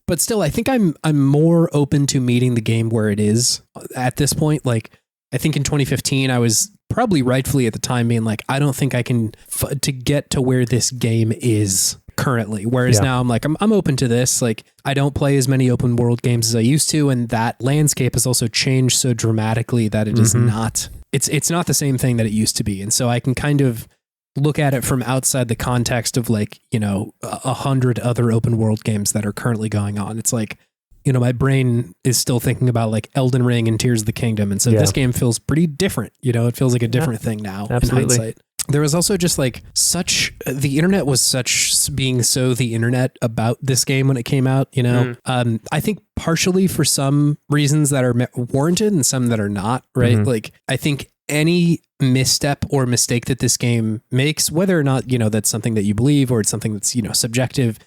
But still, I think I'm more open to meeting the game where it is at this point. Like I think in 2015, I was probably rightfully at the time being like, I don't think I can to get to where this game is currently. Whereas now I'm like, I'm open to this. Like I don't play as many open world games as I used to. And that landscape has also changed so dramatically that it is not, it's not the same thing that it used to be. And so I can kind of look at it from outside the context of like, 100 other open world games that are currently going on. It's like, my brain is still thinking about like Elden Ring and Tears of the Kingdom. And so this game feels pretty different. It feels like a different thing now in hindsight. There was also just like the internet was being so the internet about this game when it came out, I think partially for some reasons that are warranted and some that are not, right? Like I think any misstep or mistake that this game makes, whether or not, that's something that you believe or it's something that's, subjective,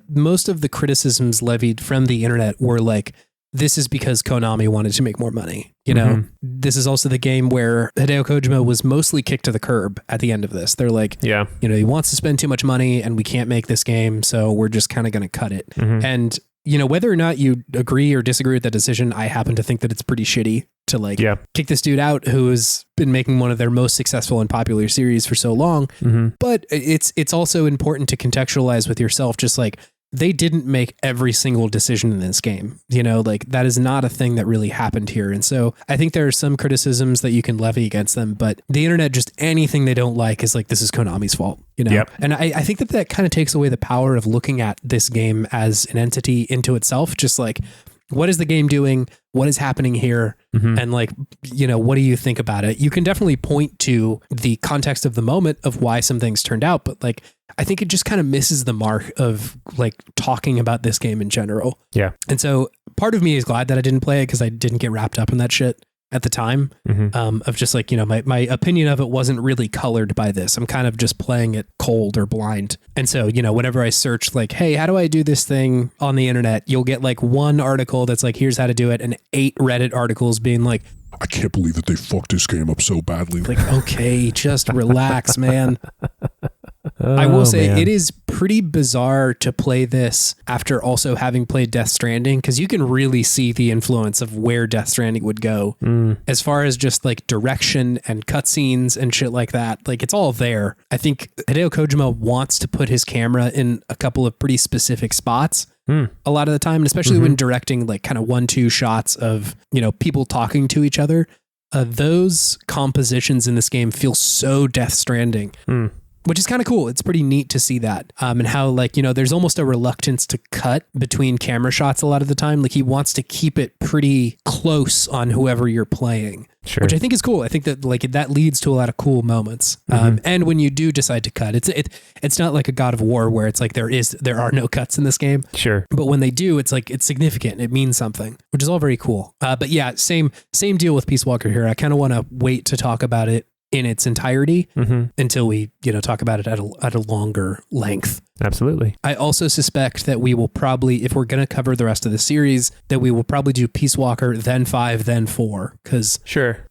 most of the criticisms levied from the internet were like, this is because Konami wanted to make more money. This is also the game where Hideo Kojima was mostly kicked to the curb at the end of this. They're like, he wants to spend too much money and we can't make this game. So we're just kind of going to cut it. And whether or not you agree or disagree with that decision, I happen to think that it's pretty shitty to like kick this dude out who's been making one of their most successful and popular series for so long. Mm-hmm. But it's also important to contextualize with yourself, just like, they didn't make every single decision in this game. Like that is not a thing that really happened here. And so I think there are some criticisms that you can levy against them, but the internet, just anything they don't like is like, this is Konami's fault, Yep. And I think that kind of takes away the power of looking at this game as an entity into itself. Just like, what is the game doing? What is happening here? Mm-hmm. And like, what do you think about it? You can definitely point to the context of the moment of why some things turned out, but like, I think it just kind of misses the mark of like talking about this game in general. Yeah. And so part of me is glad that I didn't play it because I didn't get wrapped up in that shit at the time. Mm-hmm. Of just like, my opinion of it wasn't really colored by this. I'm kind of just playing it cold or blind. And so, whenever I search like, hey, how do I do this thing on the internet? You'll get like one article that's like, here's how to do it. And 8 Reddit articles being like, I can't believe that they fucked this game up so badly. Like, okay, just relax, man. I will say it is pretty bizarre to play this after also having played Death Stranding, because you can really see the influence of where Death Stranding would go as far as just like direction and cutscenes and shit like that. Like it's all there. I think Hideo Kojima wants to put his camera in a couple of pretty specific spots a lot of the time, and especially when directing like kind of 1-2 shots of, people talking to each other. Those compositions in this game feel so Death Stranding. Which is kind of cool. It's pretty neat to see that. And how like, there's almost a reluctance to cut between camera shots a lot of the time. Like he wants to keep it pretty close on whoever you're playing. Sure. Which I think is cool. I think that like that leads to a lot of cool moments. And when you do decide to cut, it's not like a God of War where it's like there are no cuts in this game. Sure. But when they do, it's like it's significant. It means something, which is all very cool. But yeah, same deal with Peace Walker here. I kind of want to wait to talk about it in its entirety until we, talk about it at a longer length. Absolutely. I also suspect that we will probably, if we're going to cover the rest of the series, that we will probably do Peace Walker, then 5, then 4. Because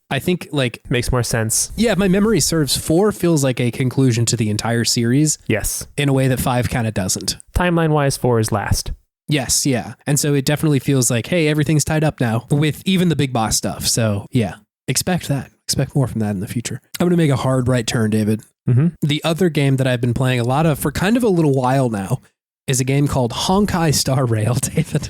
I think like makes more sense. Yeah, if my memory serves, 4 feels like a conclusion to the entire series. Yes. In a way that 5 kind of doesn't. Timeline wise, 4 is last. Yes, yeah. And so it definitely feels like, hey, everything's tied up now with even the big boss stuff. So yeah, expect that. Expect more from that in the future. I'm going to make a hard right turn, David. The other game that I've been playing a lot of for kind of a little while now is a game called Honkai Star Rail, David.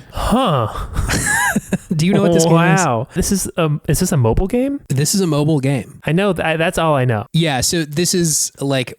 Do you know what this game is? Wow. Is this a mobile game? This is a mobile game. I know. That's all I know. Yeah. So this is like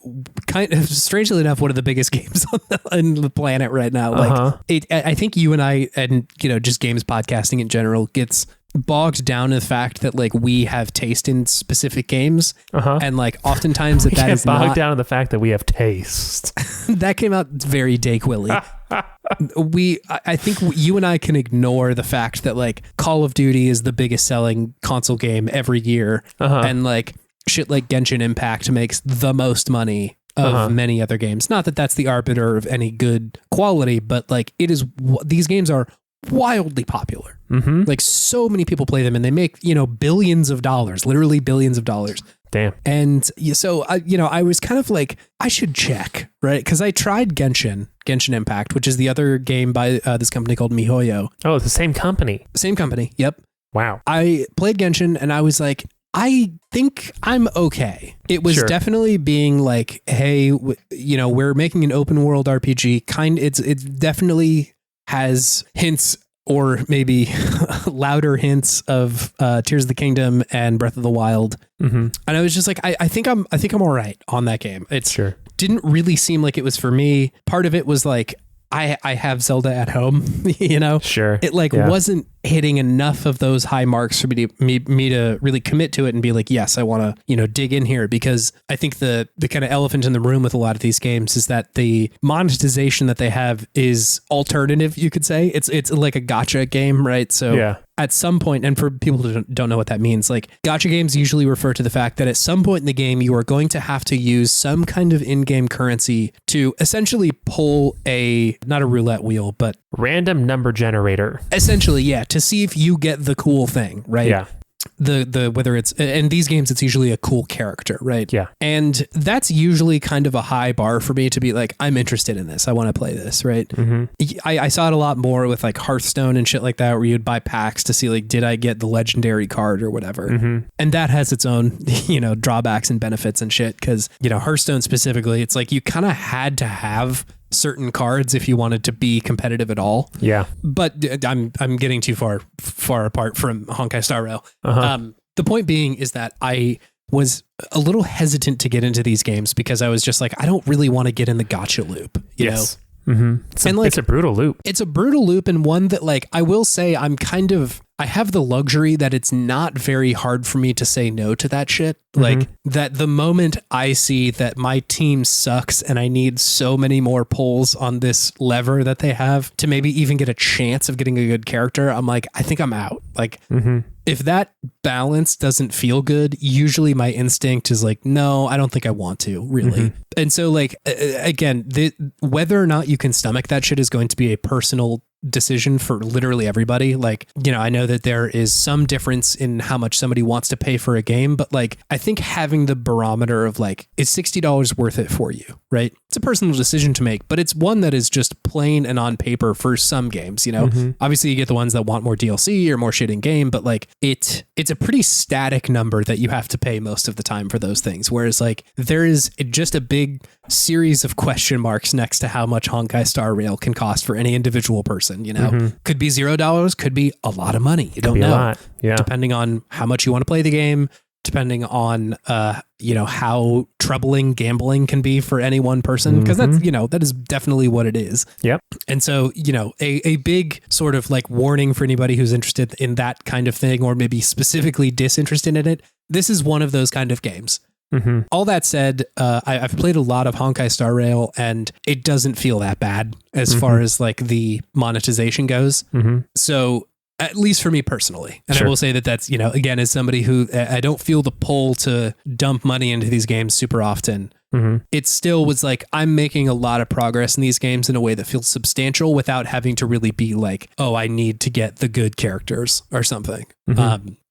kind of, strangely enough, one of the biggest games on the planet right now. Like I think you and I, and just games podcasting in general, gets bogged down in the fact that like we have taste in specific games, and like oftentimes that is bogged not down in the fact that we have taste. That came out very Dayquil-y. I think you and I can ignore the fact that like Call of Duty is the biggest selling console game every year, and like shit like Genshin Impact makes the most money of many other games. Not that that's the arbiter of any good quality, but like it is. These games are wildly popular. Like so many people play them, and they make billions of dollars, literally billions of dollars. Damn. And so I was kind of like, I should check, right? Because I tried Genshin Impact, which is the other game by this company called MiHoYo. Oh, it's the same company. Same company. Yep. Wow. I played Genshin and I was like, I think I'm okay. It was definitely being like, hey, we're making an open world RPG. It definitely has hints, or maybe louder hints of Tears of the Kingdom and Breath of the Wild. And I was just like, I think I'm all right on that game. It didn't really seem like it was for me. Part of it was like, I have Zelda at home, It wasn't hitting enough of those high marks for me to really commit to it and be like, yes, I want to, dig in here, because I think the kind of elephant in the room with a lot of these games is that the monetization that they have is alternative, you could say. It's like a gacha game, right? So at some point, and for people who don't know what that means, like gacha games usually refer to the fact that at some point in the game, you are going to have to use some kind of in-game currency to essentially pull not a roulette wheel, but random number generator. Essentially, yeah, to see if you get the cool thing, right? Yeah. the whether it's in these games, it's usually a cool character, right? Yeah. And that's usually kind of a high bar for me to be like, I'm interested in this. I want to play this, right? I saw it a lot more with like Hearthstone and shit like that, where you'd buy packs to see like, did I get the legendary card or whatever? And that has its own, drawbacks and benefits and shit. Cause, Hearthstone specifically, it's like you kind of had to have certain cards if you wanted to be competitive at all. Yeah. But I'm getting too far apart from Honkai Star Rail. The point being is that I was a little hesitant to get into these games because I was just like, I don't really want to get in the gacha loop, you know? It's a brutal loop. It's a brutal loop, and one that, like, I will say I have the luxury that it's not very hard for me to say no to that shit. Like, that the moment I see that my team sucks and I need so many more pulls on this lever that they have to maybe even get a chance of getting a good character, I'm like, I think I'm out. Like, if that balance doesn't feel good, usually my instinct is like, no, I don't think I want to, really. And so, like, again, whether or not you can stomach that shit is going to be a personal decision for literally everybody. Like, I know that there is some difference in how much somebody wants to pay for a game, but like, I think having the barometer of like, is $60 worth it for you, right? It's a personal decision to make, but it's one that is just plain and on paper for some games, Obviously you get the ones that want more DLC or more shit in game, but like it's a pretty static number that you have to pay most of the time for those things. Whereas like there is just a big series of question marks next to how much Honkai Star Rail can cost for any individual person. Could be $0, could be a lot of money. You don't know. A lot. Yeah. Depending on how much you want to play the game, depending on how troubling gambling can be for any one person, because that's that is definitely what it is. Yep. And so a big sort of like warning for anybody who's interested in that kind of thing, or maybe specifically disinterested in it. This is one of those kind of games. All that said, I've played a lot of Honkai Star Rail, and it doesn't feel that bad as far as like the monetization goes. So at least for me personally, and I will say that that's, again, as somebody who I don't feel the pull to dump money into these games super often. It still was like, I'm making a lot of progress in these games in a way that feels substantial without having to really be like, oh, I need to get the good characters or something.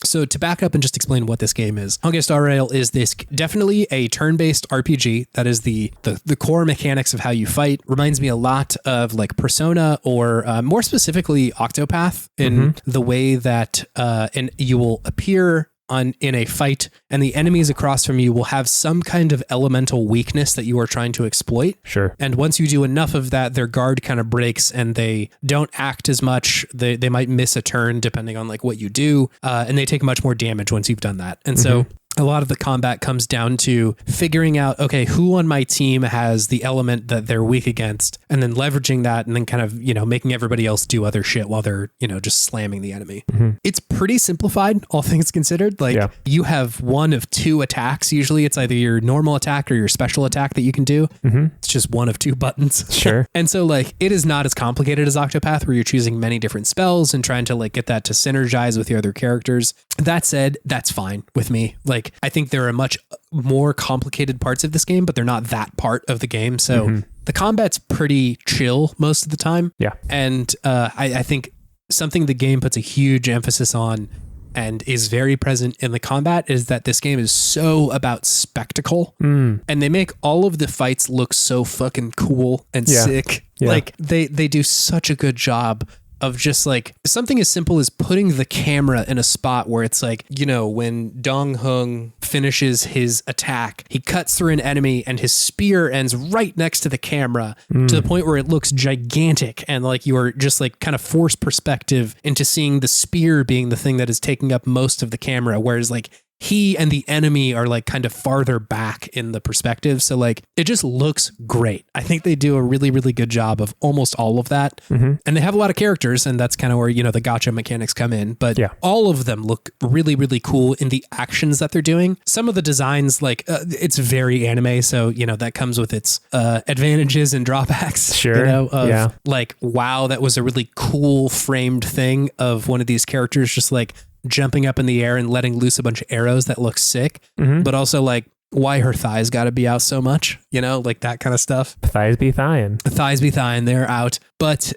So to back up and just explain what this game is, Honkai Star Rail is this definitely a turn-based RPG. That is the core mechanics of how you fight. Reminds me a lot of like Persona, or more specifically Octopath, in the way that and you will appear in a fight, and the enemies across from you will have some kind of elemental weakness that you are trying to exploit. Sure. And once you do enough of that, their guard kind of breaks and they don't act as much. They might miss a turn depending on like what you do, and they take much more damage once you've done that. And so a lot of the combat comes down to figuring out, okay, who on my team has the element that they're weak against, and then leveraging that, and then kind of, making everybody else do other shit while they're, just slamming the enemy. It's pretty simplified, all things considered. Like, you have one of two attacks. Usually it's either your normal attack or your special attack that you can do. It's just one of two buttons. Sure. And so like, it is not as complicated as Octopath, where you're choosing many different spells and trying to like get that to synergize with your other characters. That said, that's fine with me. Like, I think there are much more complicated parts of this game, but they're not that part of the game. So the combat's pretty chill most of the time. Yeah. And I think something the game puts a huge emphasis on and is very present in the combat is that this game is so about spectacle. And they make all of the fights look so fucking cool and sick. Yeah. Like they do such a good job of just like something as simple as putting the camera in a spot where it's like, when Dong Hung finishes his attack, he cuts through an enemy and his spear ends right next to the camera to the point where it looks gigantic. And like you are just like kind of forced perspective into seeing the spear being the thing that is taking up most of the camera. Whereas like he and the enemy are like kind of farther back in the perspective. So like it just looks great. I think they do a really, really good job of almost all of that. And they have a lot of characters, and that's kind of where, the gacha mechanics come in. But all of them look really, really cool in the actions that they're doing. Some of the designs, like it's very anime. So, that comes with its advantages and drawbacks. Sure. Like, wow, that was a really cool framed thing of one of these characters just like jumping up in the air and letting loose a bunch of arrows that look sick, but also like, why her thighs got to be out so much, like that kind of stuff. Thighs be thighin'. Thighs be thighin', they're out. But,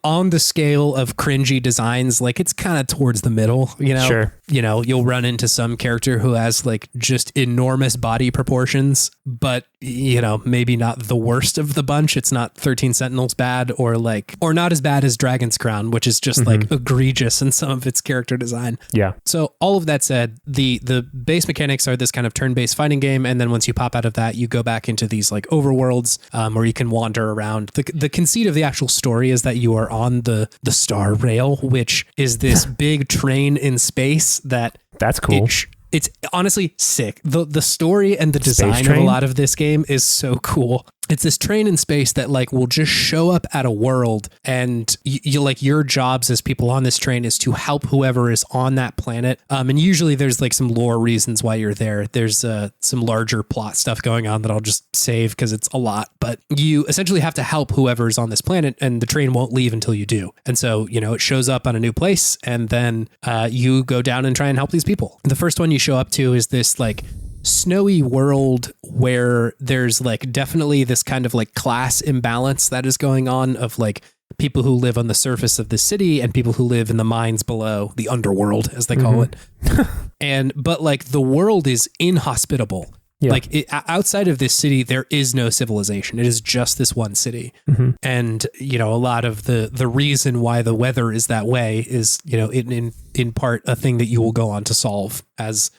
on the scale of cringy designs, like it's kind of towards the middle, Sure. You'll run into some character who has like just enormous body proportions, but maybe not the worst of the bunch. It's not 13 Sentinels bad or not as bad as Dragon's Crown, which is just like egregious in some of its character design. Yeah. So all of that said, the base mechanics are this kind of turn-based fighting game. And then once you pop out of that, you go back into these like overworlds where you can wander around. The conceit of the actual story is that you are on the Star Rail, which is this big train in space that's cool. It's honestly sick. The story and the design of a lot of this game is so cool. It's this train in space that like will just show up at a world, and you like your jobs as people on this train is to help whoever is on that planet. And usually there's like some lore reasons why you're there. There's some larger plot stuff going on that I'll just save because it's a lot. But you essentially have to help whoever's on this planet, and the train won't leave until you do. And so it shows up on a new place, and then you go down and try and help these people. The first one you show up to is this like snowy world where there's like definitely this kind of like class imbalance that is going on of like people who live on the surface of the city and people who live in the mines below, the underworld as they call it. But like the world is inhospitable. Yeah. Like outside of this city, there is no civilization. It is just this one city. And, a lot of the reason why the weather is that way is, in part a thing that you will go on to solve as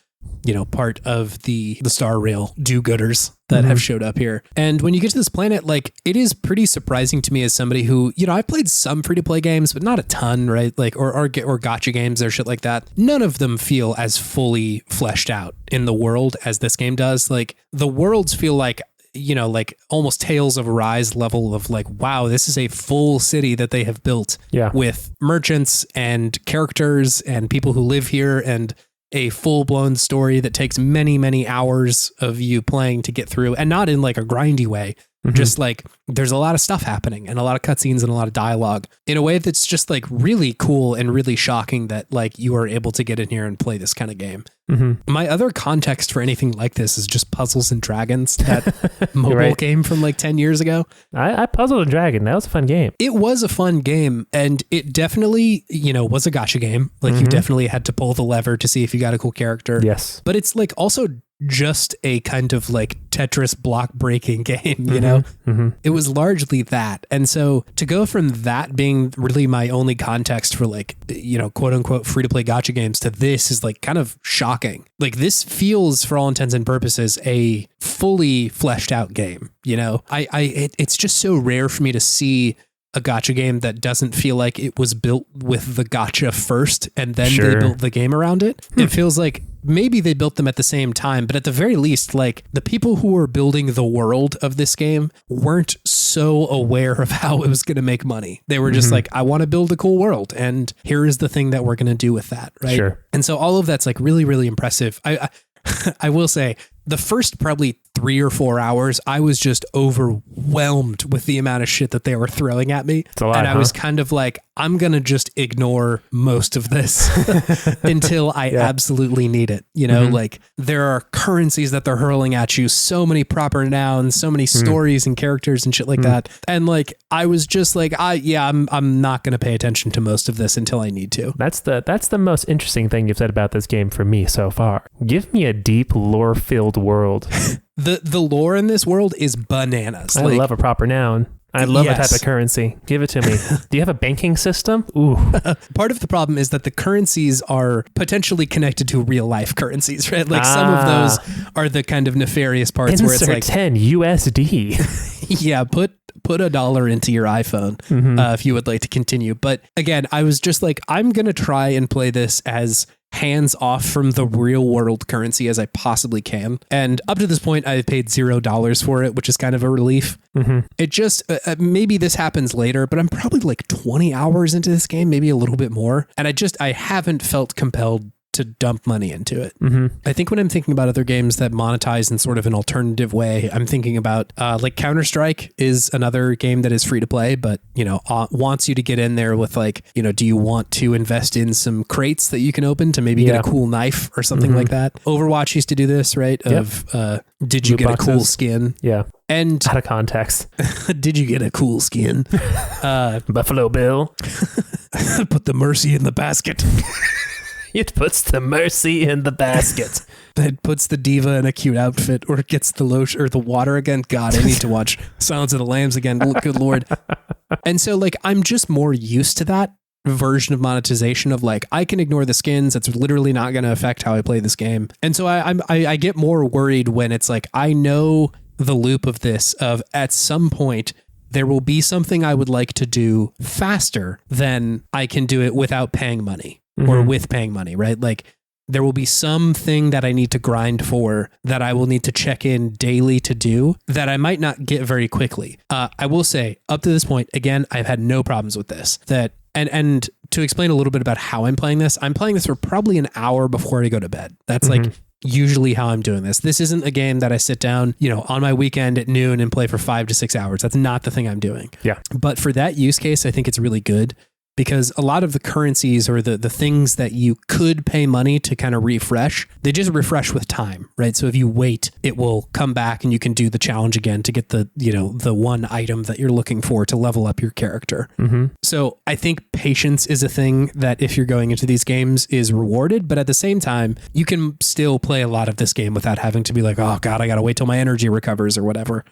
part of the Star Rail do-gooders that have showed up here. And when you get to this planet, like it is pretty surprising to me as somebody who, I've played some free-to-play games, but not a ton, right? Like, or gacha games or shit like that. None of them feel as fully fleshed out in the world as this game does. Like the worlds feel like like almost Tales of Arise level of like, wow, this is a full city that they have built with merchants and characters and people who live here and a full-blown story that takes many, many hours of you playing to get through, and not in like a grindy way. Just like there's a lot of stuff happening and a lot of cutscenes and a lot of dialogue in a way that's just like really cool and really shocking that like you are able to get in here and play this kind of game. My other context for anything like this is just Puzzles and Dragons, that mobile game from like 10 years ago. I puzzled a dragon. That was a fun game. It was a fun game, and it definitely, was a gacha game. Like you definitely had to pull the lever to see if you got a cool character. Yes. But it's like also just a kind of like Tetris block breaking game, It was largely that. And so to go from that being really my only context for like, quote unquote free to play gacha games to this is like kind of shocking. Like this feels for all intents and purposes a fully fleshed out game. It's just so rare for me to see a gacha game that doesn't feel like it was built with the gacha first and then they built the game around it. It feels like maybe they built them at the same time, but at the very least, like the people who were building the world of this game weren't so aware of how it was going to make money. They were just like, I want to build a cool world, and here is the thing that we're going to do with that, right? Sure. And so all of that's like really, really impressive. I will say the first probably 3 or 4 hours, I was just overwhelmed with the amount of shit that they were throwing at me. It's a lot, and I was kind of like, I'm going to just ignore most of this until I absolutely need it. Like there are currencies that they're hurling at you, so many proper nouns, so many stories and characters and shit like that. And like, I was just like, I'm not going to pay attention to most of this until I need to. That's the most interesting thing you've said about this game for me so far. Give me a deep lore-filled world. The lore in this world is bananas. I love a proper noun. I love a type of currency. Give it to me. Do you have a banking system? Ooh. Part of the problem is that the currencies are potentially connected to real life currencies, right? Like some of those are the kind of nefarious parts where it's like 10 USD. Yeah, put $1 into your iPhone if you would like to continue. But again, I was just like, I'm going to try and play this as hands off from the real world currency as I possibly can. And up to this point, I've paid $0 for it, which is kind of a relief. It just, maybe this happens later, but I'm probably like 20 hours into this game, maybe a little bit more. And I haven't felt compelled to dump money into it. Mm-hmm. I think when I'm thinking about other games that monetize in sort of an alternative way, I'm thinking about like Counter-Strike is another game that is free to play, but wants you to get in there with like, do you want to invest in some crates that you can open to maybe get a cool knife or something like that? Overwatch used to do this, right? Of did you Loot get boxes. a cool skin? Yeah. And Out of context. did you get a cool skin? Buffalo Bill. Put the mercy in the basket. It puts the mercy in the basket. It puts the diva in a cute outfit, or it gets the lotion or the water again. God, I need to watch Silence of the Lambs again. Good Lord. And so like, I'm just more used to that version of monetization of like, I can ignore the skins. It's literally not going to affect how I play this game. And so I get more worried when it's like, I know the loop of this of at some point, there will be something I would like to do faster than I can do it without paying money or with paying money, right? Like there will be something that I need to grind for that I will need to check in daily to do that I might not get very quickly. I will say up to this point, again, I've had no problems with this. And to explain a little bit about how I'm playing this for probably an hour before I go to bed. That's like usually how I'm doing this. This isn't a game that I sit down, on my weekend at noon and play for 5 to 6 hours. That's not the thing I'm doing. Yeah. But for that use case, I think it's really good because a lot of the currencies or the things that you could pay money to kind of refresh, they just refresh with time, right? So if you wait, it will come back and you can do the challenge again to get the one item that you're looking for to level up your character. So I think patience is a thing that if you're going into these games is rewarded, but at the same time, you can still play a lot of this game without having to be like, oh God, I got to wait till my energy recovers or whatever.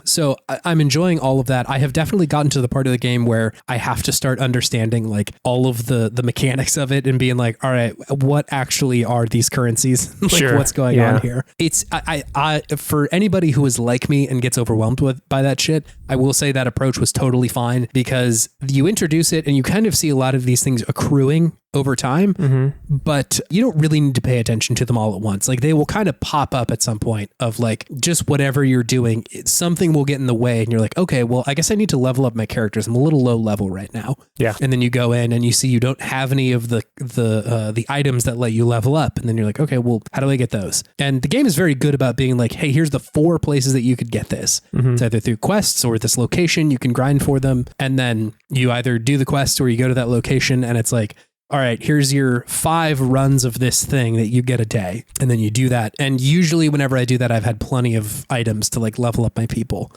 So I'm enjoying all of that. I have definitely gotten to the part of the game where I have to start understanding like all of the mechanics of it and being like, all right, what actually are these currencies? Like what's going on here? It's I for anybody who is like me and gets overwhelmed by that shit, I will say that approach was totally fine because you introduce it and you kind of see a lot of these things accruing over time, but you don't really need to pay attention to them all at once. Like they will kind of pop up at some point of like just whatever you're doing, something will get in the way and you're like, okay, well, I guess I need to level up my characters. I'm a little low level right now. Yeah. And then you go in and you see you don't have any of the items that let you level up. And then you're like, okay, well, how do I get those? And the game is very good about being like, hey, here's the 4 places that you could get this. It's either through quests or this location, you can grind for them. And then you either do the quest or you go to that location and it's like, all right, here's your 5 runs of this thing that you get a day. And then you do that. And usually whenever I do that, I've had plenty of items to like level up my people.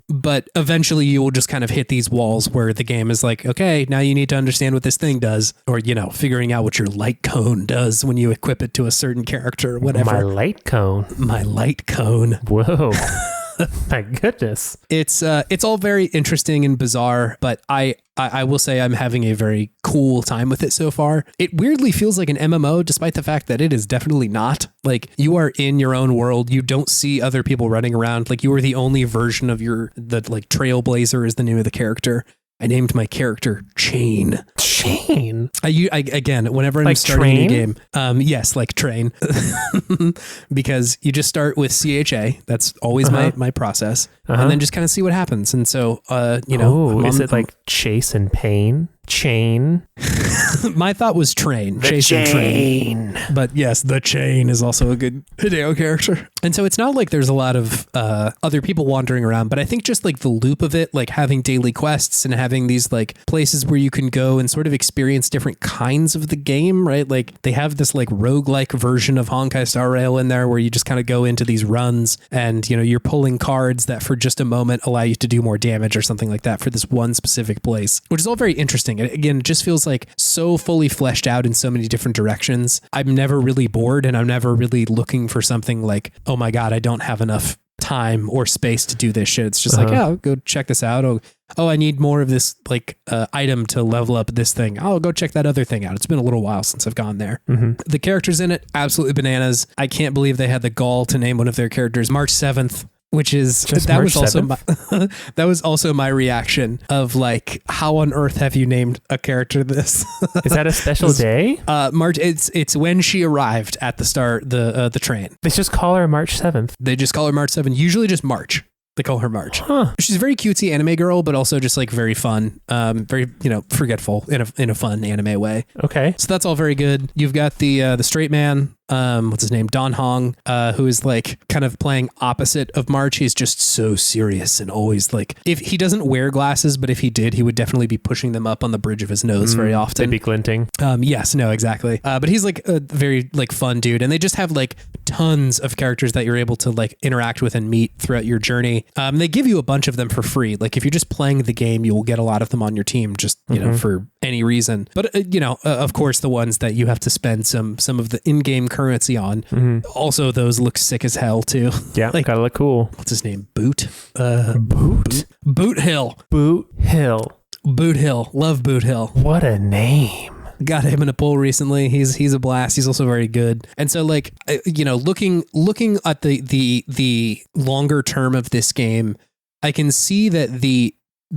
But eventually you will just kind of hit these walls where the game is like, okay, now you need to understand what this thing does, or, figuring out what your light cone does when you equip it to a certain character or whatever. My light cone. Whoa. My goodness. It's all very interesting and bizarre, but I will say I'm having a very cool time with it so far. It weirdly feels like an MMO, despite the fact that it is definitely not. Like you are in your own world. You don't see other people running around. Like you are the only version of the Trailblazer is the name of the character. I named my character Chain. I again, whenever I'm like starting a game, yes, like train, because you just start with CHA. That's always my process, and then just kind of see what happens. And so, is it like Chase and Pain? Chain. My thought was train. Chase and train. But yes, the Chain is also a good Hideo character. And so it's not like there's a lot of other people wandering around, but I think just like the loop of it, like having daily quests and having these like places where you can go and sort of experience different kinds of the game, right? Like they have this like roguelike version of Honkai Star Rail in there where you just kind of go into these runs and, you're pulling cards that for just a moment allow you to do more damage or something like that for this one specific place, which is all very interesting. Again, it just feels like so fully fleshed out in so many different directions. I'm never really bored and I'm never really looking for something like, oh my God, I don't have enough time or space to do this shit. It's just like, I'll go check this out. Oh, I need more of this like item to level up this thing. I'll go check that other thing out. It's been a little while since I've gone there. The characters in it, absolutely bananas. I can't believe they had the gall to name one of their characters March 7th. Which is that was also my reaction of like, how on earth have you named a character this? Is that a special day? March. It's when she arrived at the start the train. They just call her March 7th. They just call her March 7th. Usually just March. They call her March. Huh. She's a very cutesy anime girl, but also just like very fun, very, forgetful in a fun anime way. Okay. So that's all very good. You've got the straight man, what's his name? Don Hong, who is like kind of playing opposite of March. He's just so serious and always like, if he doesn't wear glasses, but if he did, he would definitely be pushing them up on the bridge of his nose very often. They'd be glinting. Yes, no, exactly. But he's like a very like fun dude. And they just have like tons of characters that you're able to like interact with and meet throughout your journey. They give you a bunch of them for free. Like if you're just playing the game, you will get a lot of them on your team just, you know, for any reason. But, of course, the ones that you have to spend some of the in-game currency on. Also, those look sick as hell too. Yeah, like, gotta look cool. What's his name? Boot Hill. Boot Hill. Love Boot Hill. What a name. Got him in a poll recently. He's a blast. He's also very good. And so like, looking at the longer term of this game, I can see that the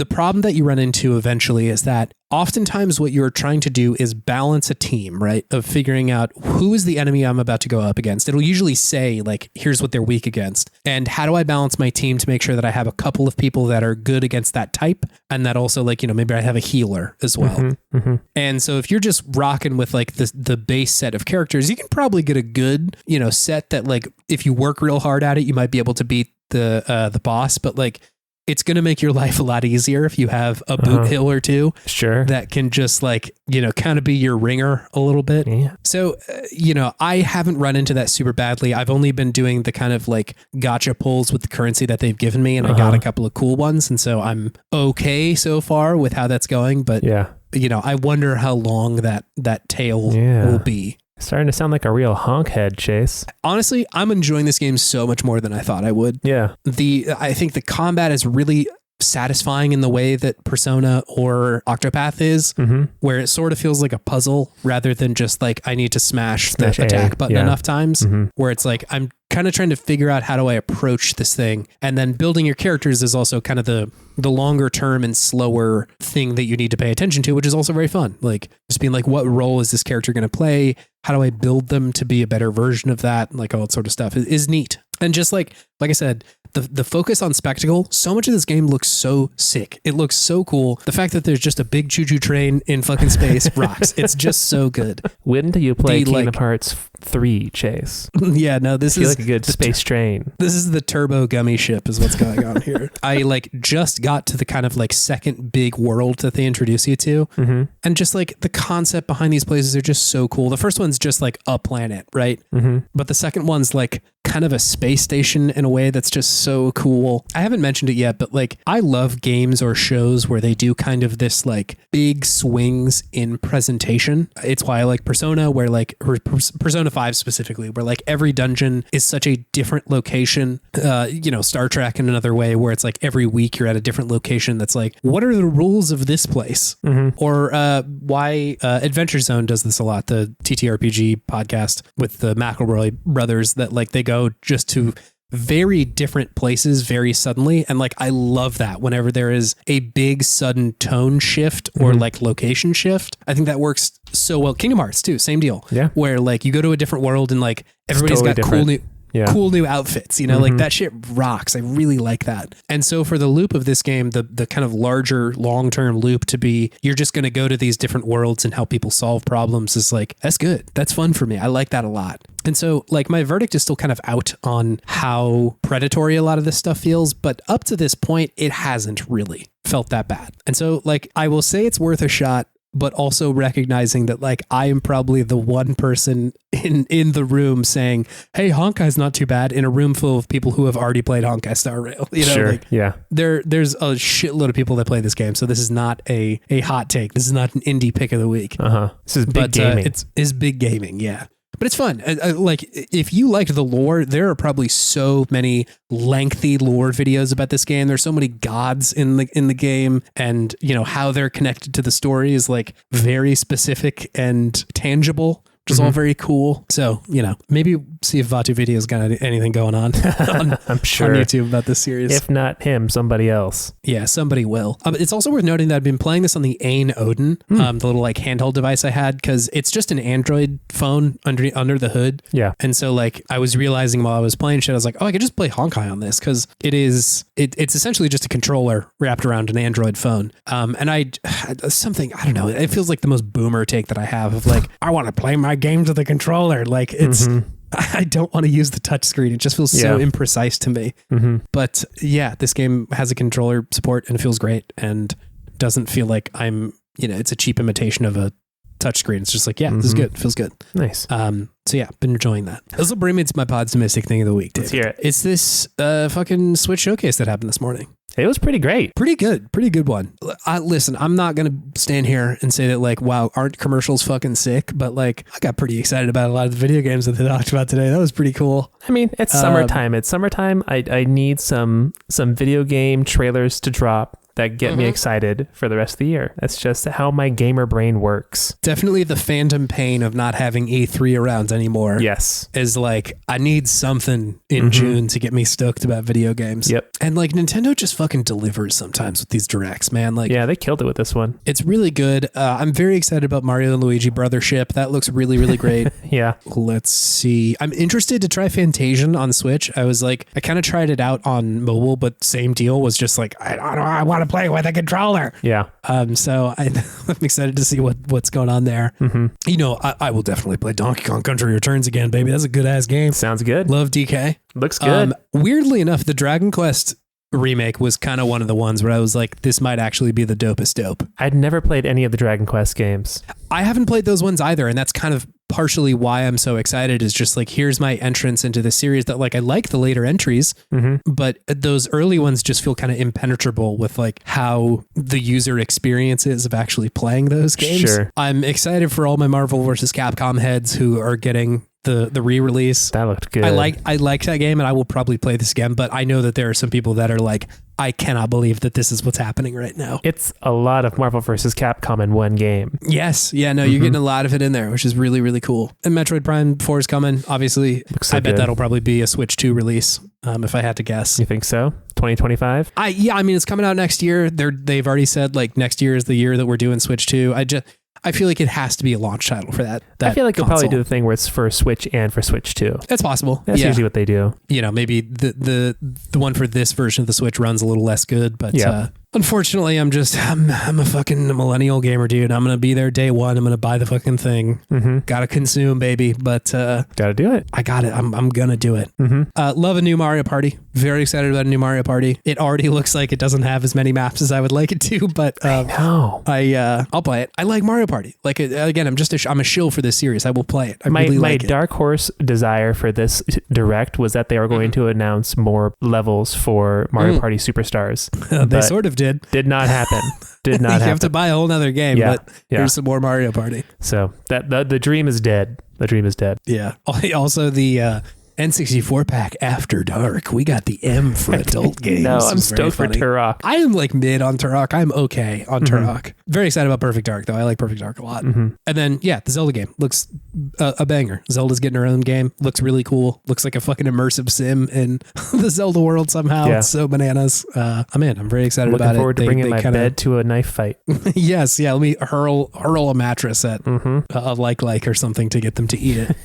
problem that you run into eventually is that oftentimes what you're trying to do is balance a team, right? Of figuring out who is the enemy I'm about to go up against. It'll usually say like, here's what they're weak against. And how do I balance my team to make sure that I have a couple of people that are good against that type? And that also like, maybe I have a healer as well. And so if you're just rocking with like the base set of characters, you can probably get a good, set that like, if you work real hard at it, you might be able to beat the boss. But like, it's going to make your life a lot easier if you have a Boot Hill or two. Sure. That can just like, kind of be your ringer a little bit. Yeah. So, I haven't run into that super badly. I've only been doing the kind of like gotcha pulls with the currency that they've given me. And I got a couple of cool ones. And so I'm okay so far with how that's going. But, I wonder how long that tail will be. Starting to sound like a real honk head, Chase. Honestly, I'm enjoying this game so much more than I thought I would. Yeah. I think the combat is really satisfying in the way that Persona or Octopath is, where it sort of feels like a puzzle rather than just like I need to smash the attack button enough times, where it's like I'm kind of trying to figure out how do I approach this thing. And then building your characters is also kind of the longer term and slower thing that you need to pay attention to, which is also very fun. Like just being like, what role is this character going to play? How do I build them to be a better version of that? Like all that sort of stuff is neat. And just like I said, the focus on spectacle, so much of this game looks so sick. It looks so cool. The fact that there's just a big choo-choo train in fucking space rocks. It's just so good. When do you play Kingdom Hearts 3, Chase? Yeah, no, this is like a good space train. This is the turbo gummy ship is what's going on here. I like just got to the kind of like second big world that they introduce you to. And just like the concept behind these places are just so cool. The first one's just like a planet, right? But the second one's like kind of a space station in a way that's just so cool. I haven't mentioned it yet, but like I love games or shows where they do kind of this like big swings in presentation. It's why I like Persona, where like Persona 5 specifically, where like every dungeon is such a different location. Star Trek in another way, where it's like every week you're at a different location that's like, what are the rules of this place? Or why Adventure Zone does this a lot, the TTRPG podcast with the McElroy brothers, that like they go just to very different places very suddenly. And like, I love that whenever there is a big sudden tone shift or like location shift. I think that works so well. Kingdom Hearts too, same deal. Yeah. Where like you go to a different world and like everybody's totally got different. cool new outfits, like that shit rocks. I really like that. And so for the loop of this game, the kind of larger long-term loop to be, you're just going to go to these different worlds and help people solve problems is like, that's good. That's fun for me. I like that a lot. And so like my verdict is still kind of out on how predatory a lot of this stuff feels, but up to this point, it hasn't really felt that bad. And so like, I will say it's worth a shot, but also recognizing that like I am probably the one person in the room saying, hey, Honkai's not too bad, in a room full of people who have already played Honkai Star Rail. There's a shitload of people that play this game. So this is not a hot take. This is not an indie pick of the week. This is big gaming. It's big gaming. Yeah. But it's fun. Like if you liked the lore, there are probably so many lengthy lore videos about this game. There's so many gods in the game, and how they're connected to the story is like very specific and tangible, which is all very cool. So, maybe see if Vatu Video's got anything going on, I'm sure on YouTube about this series. If not him, somebody else. Yeah, somebody will. It's also worth noting that I've been playing this on the Ain Odin, the little like handheld device I had, because it's just an Android phone under the hood. Yeah. And so like I was realizing while I was playing shit, I was like, oh, I could just play Honkai on this, because it's essentially just a controller wrapped around an Android phone. And I don't know, it feels like the most boomer take that I have of like, I want to play my games with a controller. Like it's, I don't want to use the touchscreen. It just feels so imprecise to me. But yeah, this game has a controller support and it feels great and doesn't feel like it's a cheap imitation of a touchscreen. It's just like, this is good. It feels good. Nice. So yeah, been enjoying that. This will bring me to my Podtimistic thing of the week, David. Let's hear it. It's this fucking Switch showcase that happened this morning. It was pretty great. Pretty good one. Listen, I'm not going to stand here and say that like, wow, aren't commercials fucking sick? But like, I got pretty excited about a lot of the video games that they talked about today. That was pretty cool. I mean, it's summertime. It's summertime. I need some video game trailers to drop that get me excited for the rest of the year. That's just how my gamer brain works. Definitely the phantom pain of not having E3 around anymore. Yes. Is like, I need something in June to get me stoked about video games. Yep. And like Nintendo just fucking delivers sometimes with these directs, man. Like, yeah, they killed it with this one. It's really good. I'm very excited about Mario and Luigi Brothership. That looks really, really great. Yeah. Let's see. I'm interested to try Fantasian on Switch. I kind of tried it out on mobile, but same deal, was just like, I want to play with a controller. Yeah. So I'm excited to see what's going on there. I will definitely play Donkey Kong Country Returns again, baby. That's a good ass game. Sounds good. Love DK. Looks good. Weirdly enough, the Dragon Quest remake was kind of one of the ones where I was like, this might actually be the dopest dope. I'd never played any of the Dragon Quest games. I haven't played those ones either, and that's kind of partially why I'm so excited, is just like, here's my entrance into the series that like, I like the later entries, but those early ones just feel kind of impenetrable with like how the user experience is of actually playing those games. Sure. I'm excited for all my Marvel vs. Capcom heads who are getting the re-release. That looked good. I like that game, and I will probably play this again, but I know that there are some people that are like, I cannot believe that this is what's happening right now. It's a lot of Marvel vs. Capcom in one game. Yes. Yeah, no, you're getting a lot of it in there, which is really, really cool. And Metroid Prime 4 is coming, obviously. Looks so I bet good. that'll probably be a Switch 2 release, if I had to guess. You think so? 2025? I mean, it's coming out next year. They've already said like next year is the year that we're doing Switch 2. I feel like it has to be a launch title for that I feel like console. you'll probably do the thing where it's for Switch and for Switch 2. That's possible. That's usually what they do. Maybe the one for this version of the Switch runs a little less good, but unfortunately, I'm a fucking millennial gamer, dude. I'm going to be there day one. I'm going to buy the fucking thing. Gotta consume, baby. But gotta do it. I got it. I'm going to do it. Love a new Mario Party. Very excited about a new Mario Party. It already looks like it doesn't have as many maps as I would like it to, but I know. I'll play it. I like Mario Party. Like, again, I'm a shill for this series. I will play it. My dark horse desire for this direct was that they were going to announce more levels for Mario Party Superstars. They sort of did. Did not happen. Did not happen. You have to buy a whole nother game, but here's some more Mario Party. So that the dream is dead. The dream is dead. Yeah. Also the N64 pack After Dark. We got the M for adult games. No, I'm stoked for Turok. I am like mid on Turok. I'm okay on Turok. Very excited about Perfect Dark though. I like Perfect Dark a lot. And then the Zelda game looks a banger. Zelda's getting her own game. Looks really cool. Looks like a fucking immersive sim in the Zelda world somehow. Yeah. It's so bananas. I'm in. I'm very excited about it. Looking forward to bringing my bed to a knife fight. Yes. Yeah. Let me hurl a mattress at a like or something to get them to eat it.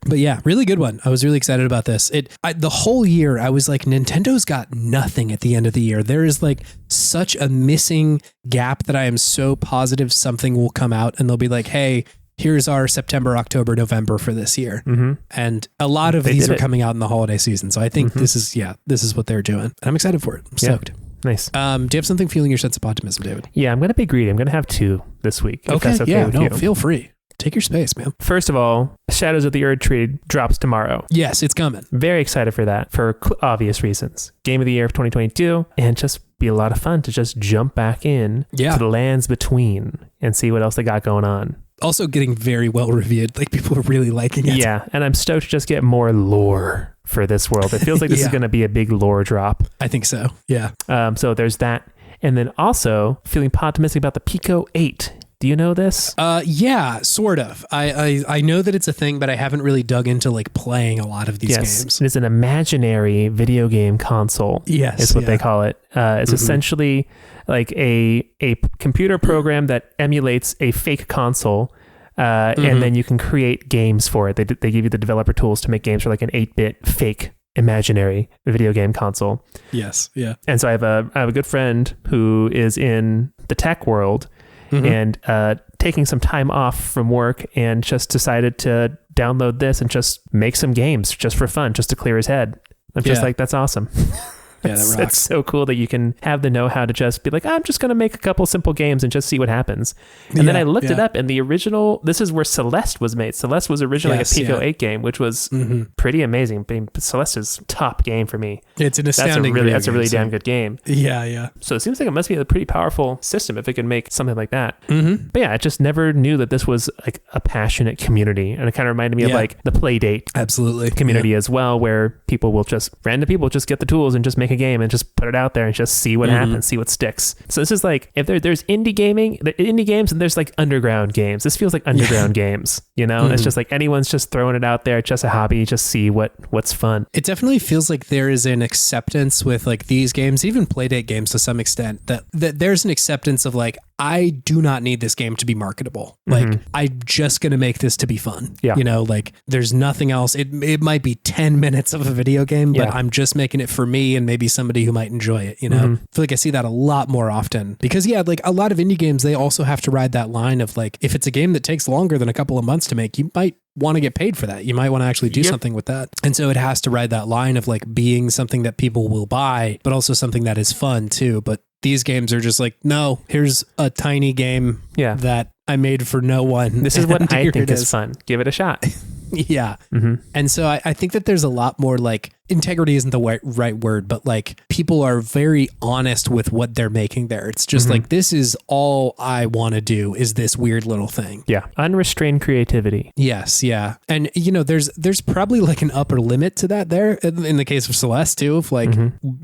But yeah, really good one. I was really excited about this. The whole year I was like, Nintendo's got nothing at the end of the year. There is like such a missing gap that I am so positive something will come out and they'll be like, hey, here's our September, October, November for this year. And a lot of these are coming out in the holiday season. So I think this is what they're doing. And I'm excited for it. I'm stoked. Nice. Do you have something fueling your sense of optimism, David? Yeah, I'm going to be greedy. I'm going to have 2 this week. Okay. If that's okay with you. Feel free. Take your space, man. First of all, Shadows of the Erdtree drops tomorrow. Yes, it's coming. Very excited for that for obvious reasons. Game of the year of 2022, and just be a lot of fun to just jump back in to the lands between and see what else they got going on. Also getting very well reviewed. Like people are really liking it. Yeah, and I'm stoked to just get more lore for this world. It feels like this is going to be a big lore drop. I think so. Yeah. So there's that. And then also feeling Podtimistic about the Pico 8. Do you know this? Yeah, sort of. I know that it's a thing, but I haven't really dug into like playing a lot of these games. It is an imaginary video game console. Yes, is what they call it. It's essentially like a computer program that emulates a fake console. And then you can create games for it. They give you the developer tools to make games for like an 8-bit fake imaginary video game console. Yes, yeah. And so I have a good friend who is in the tech world and taking some time off from work and just decided to download this and just make some games just for fun, just to clear his head. I'm just like, that's awesome. Yeah, that rocks. It's so cool that you can have the know-how to just be like, I'm just going to make a couple simple games and just see what happens. And then I looked it up, and the original, this is where Celeste was made. Celeste was originally a Pico 8 game, which was pretty amazing. Celeste is top game for me. It's an astounding That's a really damn good game. Yeah, yeah. So it seems like it must be a pretty powerful system if it can make something like that. But yeah, I just never knew that this was like a passionate community. And it kind of reminded me of like the Playdate community as well, where random people just get the tools and just make a game and just put it out there and just see what happens, see what sticks. So this is like, if there's indie games and there's like underground games. This feels like underground games, you know? It's just like anyone's just throwing it out there, just a hobby, just see what's fun. It definitely feels like there is an acceptance with like these games, even Playdate games to some extent, that there's an acceptance of like, I do not need this game to be marketable. Like, I'm just going to make this to be fun. Yeah. You know, like there's nothing else. It might be 10 minutes of a video game, but I'm just making it for me and maybe somebody who might enjoy it, you know? I feel like I see that a lot more often because like a lot of indie games, they also have to ride that line of like, if it's a game that takes longer than a couple of months to make, you might want to get paid for that. You might want to actually do something with that. And so it has to ride that line of like being something that people will buy, but also something that is fun too. But these games are just like, no, here's a tiny game that I made for no one. This is what I think is fun. Give it a shot. Yeah. And so I think that there's a lot more like, integrity isn't the right word, but like people are very honest with what they're making there. It's just like, this is all I want to do is this weird little thing. Yeah. Unrestrained creativity. Yes. Yeah. And you know, there's probably like an upper limit to that there in the case of Celeste too, of like,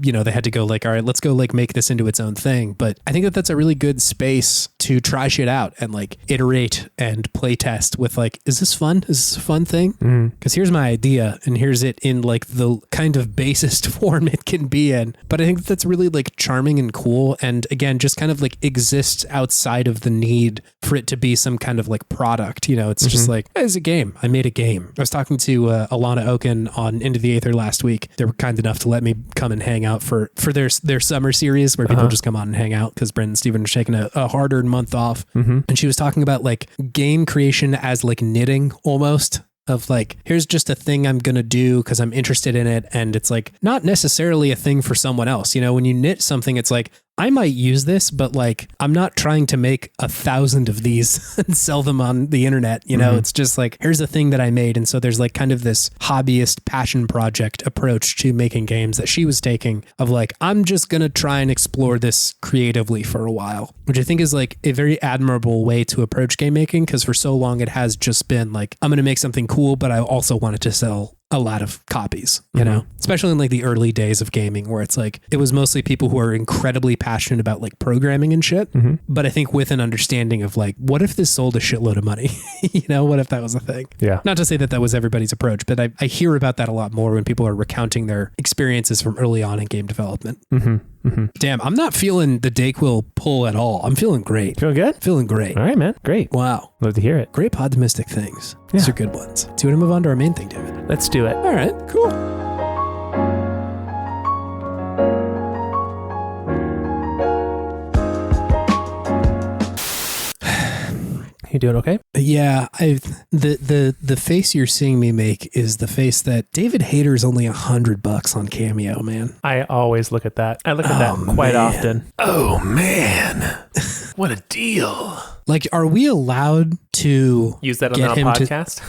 you know, they had to go like, all right, let's go like make this into its own thing. But I think that that's a really good space to try shit out and like iterate and play test with like, is this fun? Is this a fun thing? Because here's my idea and here's it in like the kind of basest form it can be in. But I think that's really like charming and cool. And again, just kind of like exists outside of the need for it to be some kind of like product. You know, it's just like, hey, it's a game. I made a game. I was talking to Alana Oken on Into the Aether last week. They were kind enough to let me come and hang out for their summer series where people just come on and hang out because Brent and Steven are taking a hard-earned month off. And she was talking about like game creation as like knitting almost. Of like, here's just a thing I'm going to do because I'm interested in it. And it's like, not necessarily a thing for someone else. You know, when you knit something, it's like, I might use this, but like, I'm not trying to make 1,000 of these and sell them on the internet. You know, it's just like, here's a thing that I made. And so there's like kind of this hobbyist passion project approach to making games that she was taking of like, I'm just going to try and explore this creatively for a while, which I think is like a very admirable way to approach game making. Cause for so long it has just been like, I'm going to make something cool, but I also wanted to sell a lot of copies, you know, especially in like the early days of gaming where it's like, it was mostly people who are incredibly passionate about like programming and shit. But I think with an understanding of like, what if this sold a shitload of money? You know, what if that was a thing? Yeah. Not to say that that was everybody's approach, but I hear about that a lot more when people are recounting their experiences from early on in game development. Damn, I'm not feeling the Dayquil pull at all. I'm feeling great. Feeling good? Feeling great. All right, man. Great. Wow. Love to hear it. Great Podtimistic things. These are good ones. Do you want to move on to our main thing, David? Let's do it. All right, cool. You doing okay? Yeah, the face you're seeing me make is the face that David Hayter's only $100 on Cameo, man. I always look at that. I look at that quite often. Oh man, what a deal! Like, are we allowed to use that on our podcast?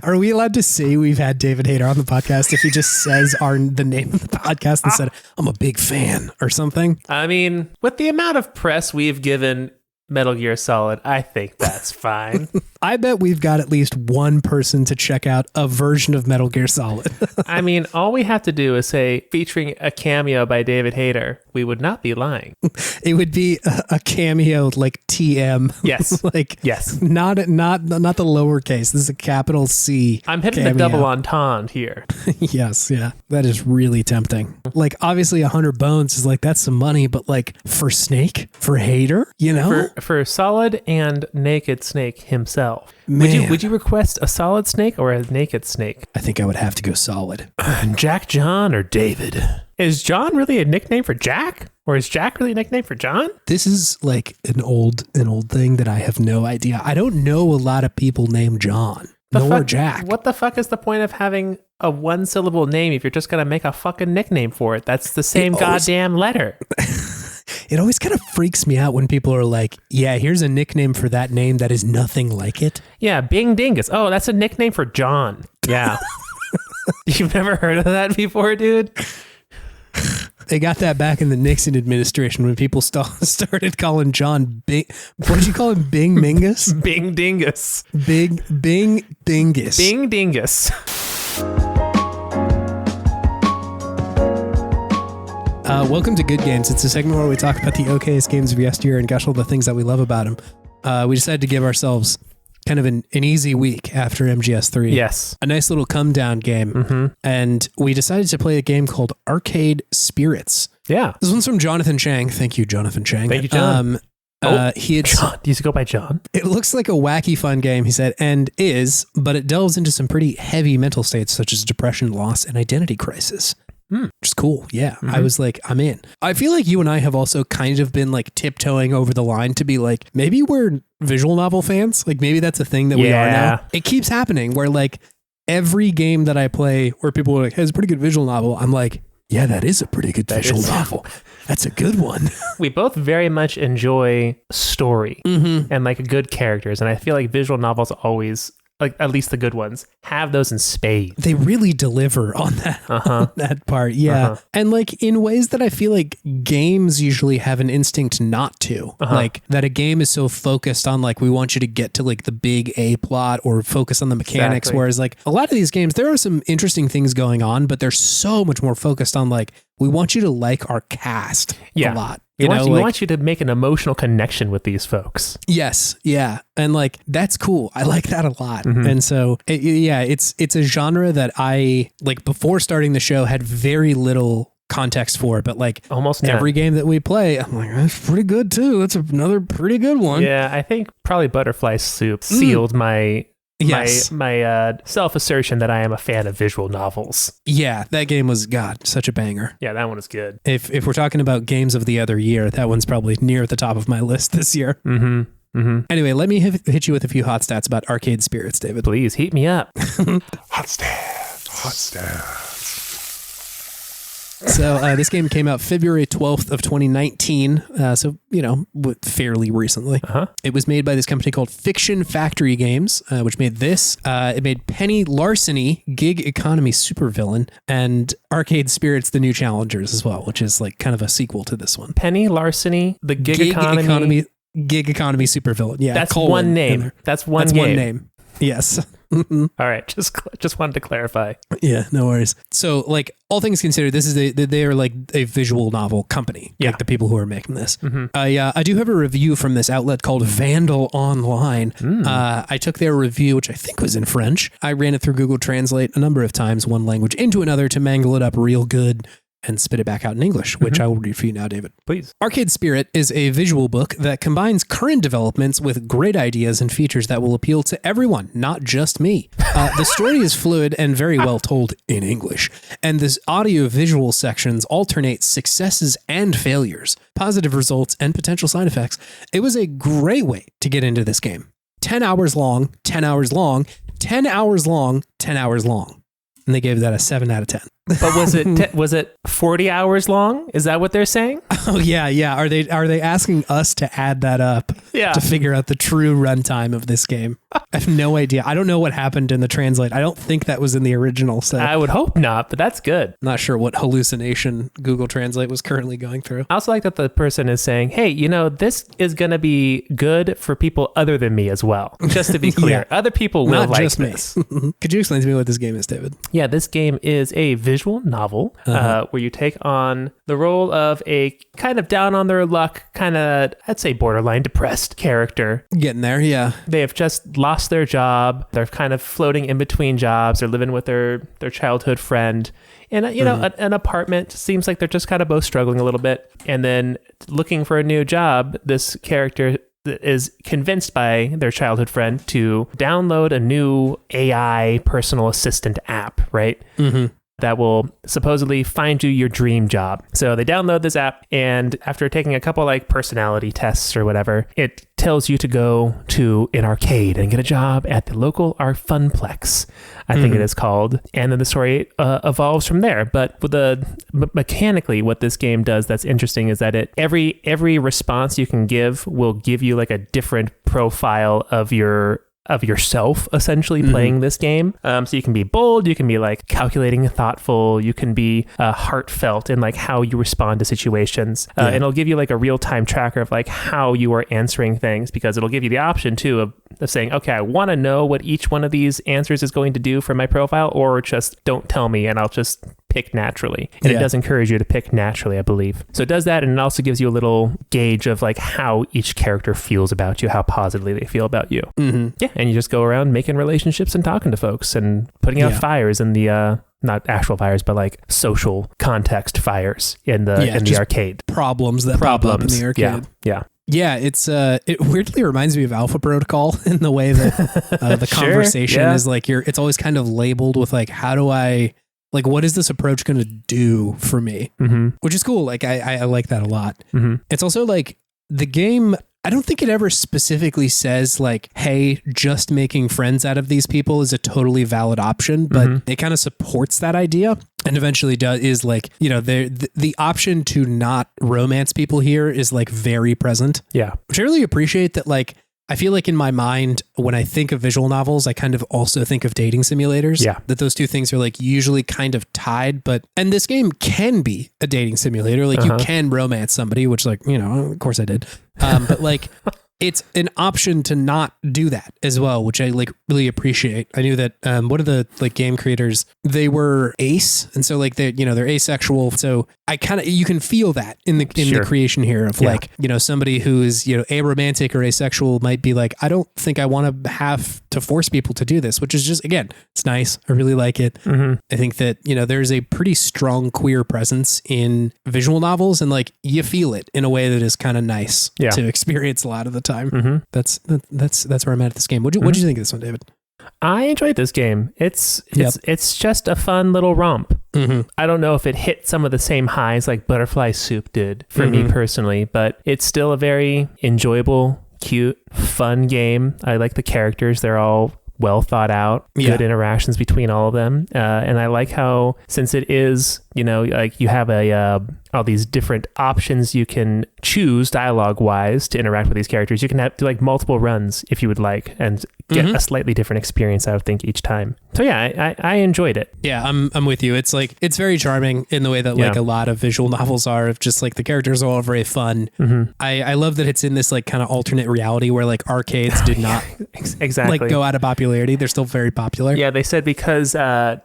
Are we allowed to say we've had David Hayter on the podcast if he just says the name of the podcast and said, I'm a big fan or something? I mean, with the amount of press we've given Metal Gear Solid. I think that's fine. I bet we've got at least one person to check out a version of Metal Gear Solid. I mean, all we have to do is say featuring a cameo by David Hayter. We would not be lying. It would be a cameo like TM. Yes. Like yes. Not the lowercase. This is a capital C. I'm hitting cameo. the double entendre here. Yes, yeah. That is really tempting. Like obviously 100 bones is like that's some money, but like for Snake, for Hayter, you know? For Solid and Naked Snake himself. Man. Would you request a Solid Snake or a Naked Snake? I think I would have to go Solid. Jack John or David? Is John really a nickname for Jack? Or is Jack really a nickname for John? This is like an old thing that I have no idea. I don't know a lot of people named John. Nor Jack. What the fuck is the point of having a one-syllable name if you're just going to make a fucking nickname for it? That's the same goddamn letter. It always kind of freaks me out when people are like, yeah, here's a nickname for that name that is nothing like it. Yeah, Bing Dingus. Oh, that's a nickname for John. Yeah. You've never heard of that before, dude? They got that back in the Nixon administration when people started calling John Bing. What did you call him? Bing Mingus? Bing Dingus. Bing Bingus. Bing Dingus. Welcome to Good Games. It's a segment where we talk about the okayest games of yesteryear and gush all the things that we love about them. We decided to give ourselves kind of an easy week after MGS3. Yes. A nice little come down game. Mm-hmm. And we decided to play a game called Arcade Spirits. Yeah. This one's from Jonathan Chang. Thank you, Jonathan Chang. Thank you, John. John. Do you go by John? It looks like a wacky fun game, he said, and is, but it delves into some pretty heavy mental states such as depression, loss, and identity crisis. Which is cool. Yeah. Mm-hmm. I was like, I'm in. I feel like you and I have also kind of been like tiptoeing over the line to be like, maybe we're visual novel fans. Like maybe that's a thing that we are now. It keeps happening where like every game that I play where people are like, hey, it's a pretty good visual novel. I'm like, yeah, that is a pretty good visual novel. That's a good one. We both very much enjoy story and like good characters. And I feel like visual novels always, like at least the good ones, have those in spades. They really deliver on that, on that part. Yeah. And like in ways that I feel like games usually have an instinct not to. Like that a game is so focused on like, we want you to get to like the big A plot or focus on the mechanics. Exactly. Whereas like a lot of these games, there are some interesting things going on, but they're so much more focused on like, we want you to like our cast a lot. We want you to make an emotional connection with these folks. Yes. Yeah. And like, that's cool. I like that a lot. And so, it's a genre that I, like before starting the show, had very little context for, but like almost every game that we play, I'm like, that's pretty good too. That's another pretty good one. Yeah. I think probably Butterfly Soup sealed my self-assertion that I am a fan of visual novels. Yeah, that game was, God, such a banger. Yeah, that one is good. If we're talking about games of the other year, that one's probably near the top of my list this year. Anyway, let me hit you with a few hot stats about Arcade Spirits, David. Please, heat me up. Hot stats. So this game came out February 12th of 2019. So, fairly recently. It was made by this company called Fiction Factory Games, which made this. It made Penny Larceny, Gig Economy Supervillain, and Arcade Spirits, The New Challengers as well, which is like kind of a sequel to this one. Penny Larceny, the Gig Economy Supervillain. Yeah. That's one name. That's one name. Yes. All right, just wanted to clarify. Yeah, no worries. So, like all things considered, this is they are like a visual novel company. Yeah, like the people who are making this. I do have a review from this outlet called Vandal Online. I took their review, which I think was in French. I ran it through Google Translate a number of times, one language into another, to mangle it up real good and spit it back out in English, which I will read for you now, David. Please. Arcade Spirit is a visual book that combines current developments with great ideas and features that will appeal to everyone, not just me. The story is fluid and very well told in English, and the audio-visual sections alternate successes and failures, positive results, and potential side effects. It was a great way to get into this game. 10 hours long, 10 hours long, 10 hours long, 10 hours long. And they gave that a 7 out of 10. But was it 40 hours long? Is that what they're saying? Oh yeah. Are they asking us to add that up to figure out the true runtime of this game? I have no idea. I don't know what happened in the translate. I don't think that was in the original. So I would hope not, but that's good. Not sure what hallucination Google Translate was currently going through. I also like that the person is saying, hey, this is going to be good for people other than me as well. Just to be clear, other people will like this. Could you explain to me what this game is, David? Yeah, this game is a visual novel where you take on the role of a kind of down on their luck, kind of, I'd say borderline depressed character. Getting there, yeah. They have just lost their job. They're kind of floating in between jobs. They're living with their childhood friend. And, an apartment. Seems like they're just kind of both struggling a little bit. And then looking for a new job, this character is convinced by their childhood friend to download a new AI personal assistant app, right? Mm-hmm. That will supposedly find you your dream job. So they download this app, and after taking a couple personality tests or whatever, it tells you to go to an arcade and get a job at the local Funplex, I think it is called. And then the story evolves from there. But mechanically, what this game does that's interesting is that every response you can give will give you a different profile of yourself essentially playing this game. So you can be bold, you can be calculating, thoughtful, you can be heartfelt in how you respond to situations. And it'll give you a real-time tracker of how you are answering things, because it'll give you the option too of saying, okay, I want to know what each one of these answers is going to do for my profile, or just don't tell me and I'll just pick naturally. And it does encourage you to pick naturally, I believe. So it does that, and it also gives you a little gauge of how each character feels about you, how positively they feel about you. Mm-hmm. Yeah, and you just go around making relationships and talking to folks and putting out fires in the not actual fires, but social context fires in the arcade. Problems pop up in the arcade. Yeah, it weirdly reminds me of Alpha Protocol in the way that the conversation is it's always kind of labeled with how do I, what is this approach going to do for me? Mm-hmm. Which is cool. I like that a lot. Mm-hmm. It's also the game, I don't think it ever specifically says hey, just making friends out of these people is a totally valid option, but it kind of supports that idea. And eventually is the option to not romance people here is very present. Yeah. Which I really appreciate that I feel in my mind, when I think of visual novels, I kind of also think of dating simulators. Yeah. That those two things are usually kind of tied, and this game can be a dating simulator. You can romance somebody, which of course I did. But it's an option to not do that as well, which I really appreciate. I knew that one of the game creators, they were ace, and so they're asexual. So I kind of, you can feel that in the creation here of somebody who is aromantic or asexual might be I don't think I want to have to force people to do this, which is just, again, it's nice. I really like it. Mm-hmm. I think that there's a pretty strong queer presence in visual novels, and you feel it in a way that is kind of nice to experience a lot of the time. Mm-hmm. That's where I'm at this game. What'd you think of this one, David? I enjoyed this game. It's just a fun little romp. Mm-hmm. I don't know if it hit some of the same highs like Butterfly Soup did for me personally, but it's still a very enjoyable, cute, fun game. I like the characters. They're all well thought out, good interactions between all of them. And I like how, since it is, you have all these different options you can choose dialogue wise to interact with these characters. You can do multiple runs if you would like, and get a slightly different experience, I would think, each time. So yeah, I enjoyed it. Yeah, I'm with you. It's it's very charming in the way that a lot of visual novels are, of just the characters are all very fun. Mm-hmm. I love that it's in this kind of alternate reality where arcades did not exactly go out of popularity. They're still very popular. Yeah, they said because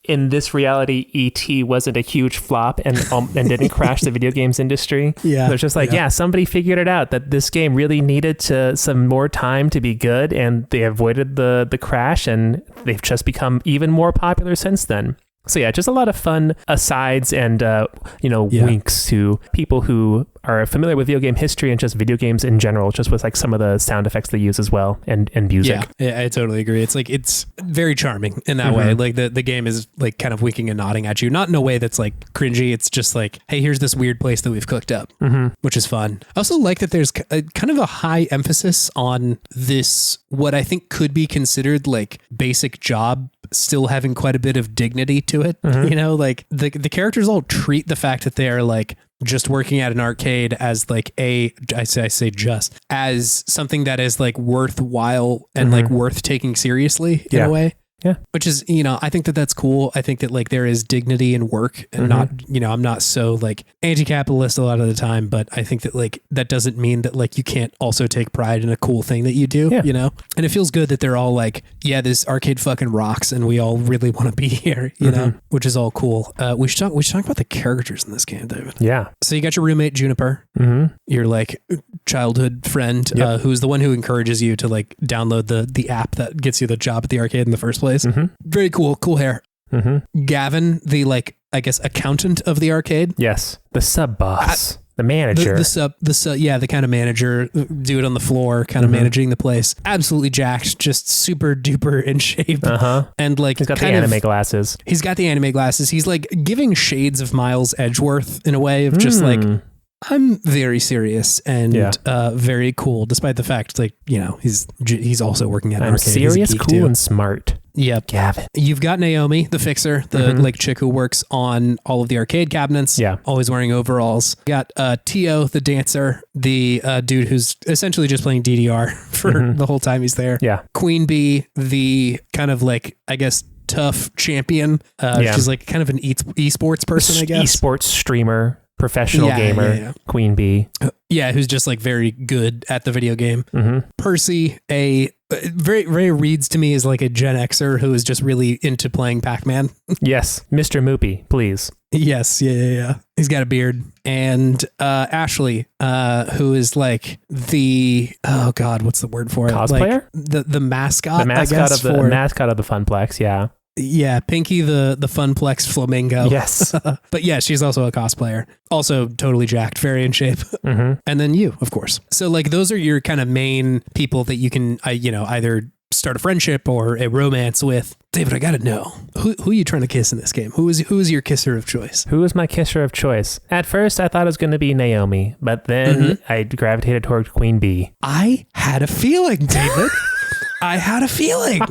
in this reality, E.T. wasn't a huge flop and didn't crash the video games industry. Yeah, they're just somebody figured it out that this game really needed some more time to be good, and they avoided the crash, and they've just become even more popular since then. So yeah, just a lot of fun asides and winks to people who are familiar with video game history and just video games in general, just with some of the sound effects they use as well, and music. Yeah, I totally agree. It's it's very charming in that way. The game is kind of winking and nodding at you, not in a way that's cringy. It's just hey, here's this weird place that we've cooked up, which is fun. I also like that there's kind of a high emphasis on this, what I think could be considered basic job still having quite a bit of dignity to it. You know, like the characters all treat the fact that they are like just working at an arcade as like I say just as something that is like worthwhile and like worth taking seriously in a way. Yeah. Which is, you know, I think that that's cool. I think that like there is dignity in work and not, you know, I'm not so like anti-capitalist a lot of the time, but I think that like that doesn't mean that like you can't also take pride in a cool thing that you do, you know? And it feels good that they're all like, yeah, this arcade fucking rocks and we all really want to be here, you know, which is all cool. We should talk about the characters in this game, David. Yeah. So you got your roommate, Juniper, your like childhood friend, who's the one who encourages you to like download the app that gets you the job at the arcade in the first place. Very cool hair. Gavin, the like, I guess, accountant of the arcade. Yes. The sub boss. The manager. The kind of manager, dude on the floor, kind of managing the place. Absolutely jacked, just super duper in shape. And like, he's got the anime glasses. He's got the anime glasses. He's like giving shades of Miles Edgeworth in a way of just like, I'm very serious and very cool, despite the fact, like, you know, he's also working at an arcade. Serious, cool, and smart. Yep. Gavin. You've got Naomi, the fixer, the like chick who works on all of the arcade cabinets. Yeah. Always wearing overalls. Got Tio, the dancer, the dude who's essentially just playing DDR for the whole time he's there. Yeah. Queen Bee, the kind of like, I guess, tough champion. She's like kind of an esports person, I guess. Esports streamer. Professional gamer, Queen Bee. Yeah, who's just like very good at the video game. Percy, very reads to me as like a Gen Xer who is just really into playing Pac-Man. Yes, Mr. Moopy, please. Yes, yeah. He's got a beard. And Ashley, who is like the, oh God, what's the word for it? Cosplayer? Like the mascot, the mascot of the mascot of the Funplex, yeah. Yeah, Pinky the Funplex Flamingo. Yes. But yeah, she's also a cosplayer. Also totally jacked, very in shape. And then you, of course. So like those are your kind of main people that you can, you know, either start a friendship or a romance with. David, I gotta know, who are you trying to kiss in this game? Who is your kisser of choice? Who is my kisser of choice? At first, I thought it was going to be Naomi, but then I gravitated toward Queen Bee. I had a feeling, David. I had a feeling.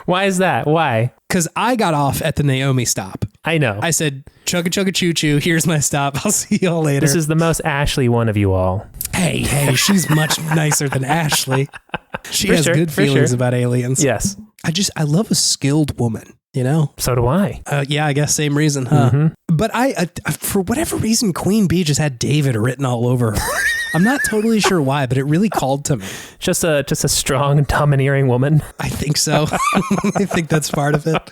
Why is that? Why? Because I got off at the Naomi stop. I know. I said, chugga chugga choo choo, here's my stop. I'll see y'all later. This is the most Ashley one of you all. Hey, she's much nicer than Ashley. She has good feelings about aliens. Yes. I love a skilled woman, you know? So do I. Yeah, I guess same reason, huh? But I for whatever reason, Queen Bee just had David written all over her. I'm not totally sure why, but it really called to me. Just a strong, domineering woman. I think so. I think that's part of it.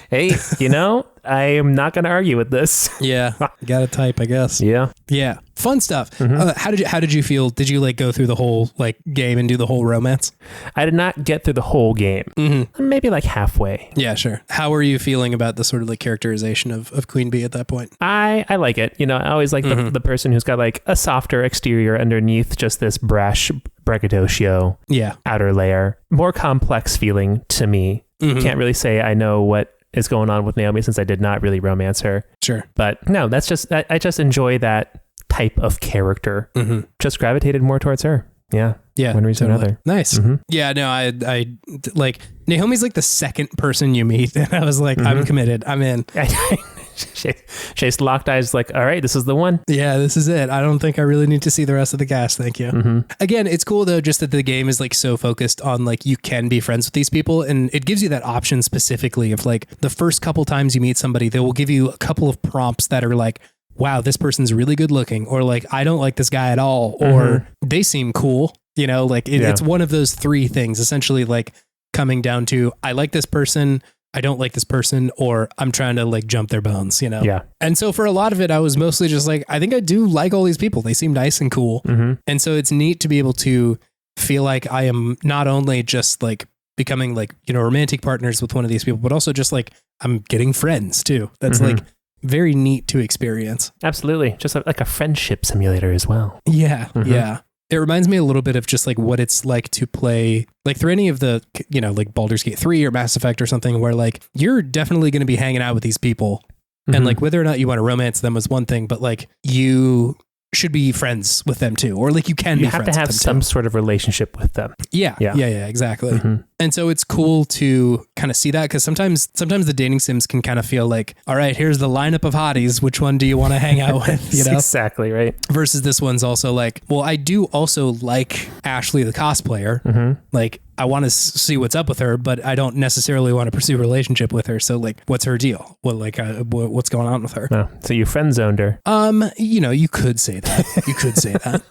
Hey, you know, I am not going to argue with this. Yeah, got a type, I guess. Yeah. Fun stuff. How did you feel? Did you like go through the whole like game and do the whole romance? I did not get through the whole game. Maybe like halfway. Yeah, sure. How are you feeling about the sort of like characterization of Queen Bee at that point? I like it. You know, I always like the person who's got like a softer exterior underneath just this brash braggadocio outer layer. More complex feeling to me. Can't really say I know what is going on with Naomi since I did not really romance her. Sure. But no, that's just, I just enjoy that type of character. Just gravitated more towards her. Yeah. One reason or another. Nice. Yeah, no, I like Naomi's like the second person you meet. And I was like, I'm committed. I'm in. Chase locked eyes like, all right, this is the one. Yeah, this is it. I don't think I really need to see the rest of the cast. Thank you. Again, it's cool though, just that the game is like so focused on like, you can be friends with these people. And it gives you that option specifically of like the first couple times you meet somebody, they will give you a couple of prompts that are like, wow, this person's really good looking, or like, I don't like this guy at all, or they seem cool. You know, like it's one of those three things essentially, like coming down to, I like this person, I don't like this person, or I'm trying to like jump their bones, you know? Yeah. And so for a lot of it, I was mostly just like, I think I do like all these people. They seem nice and cool. And so it's neat to be able to feel like I am not only just like becoming like, you know, romantic partners with one of these people, but also just like I'm getting friends too. That's like very neat to experience. Absolutely. Just like a friendship simulator as well. Yeah. Yeah. It reminds me a little bit of just like what it's like to play like through any of the, you know, like Baldur's Gate 3 or Mass Effect or something where like you're definitely going to be hanging out with these people and like whether or not you want to romance them is one thing, but like you should be friends with them too, or like you can. You be have friends to have with them some too. sort of relationship with them. Yeah, exactly. And so it's cool to kind of see that, because sometimes the dating sims can kind of feel like, all right, here's the lineup of hotties. Which one do you want to hang out with? You know, exactly right. Versus this one's also like, well, I do also like Ashley the cosplayer. Like, I want to see what's up with her, but I don't necessarily want to pursue a relationship with her. So like, what's her deal? Well, like, what's going on with her? Oh, so you friend zoned her. You know, you could say that. You could say that.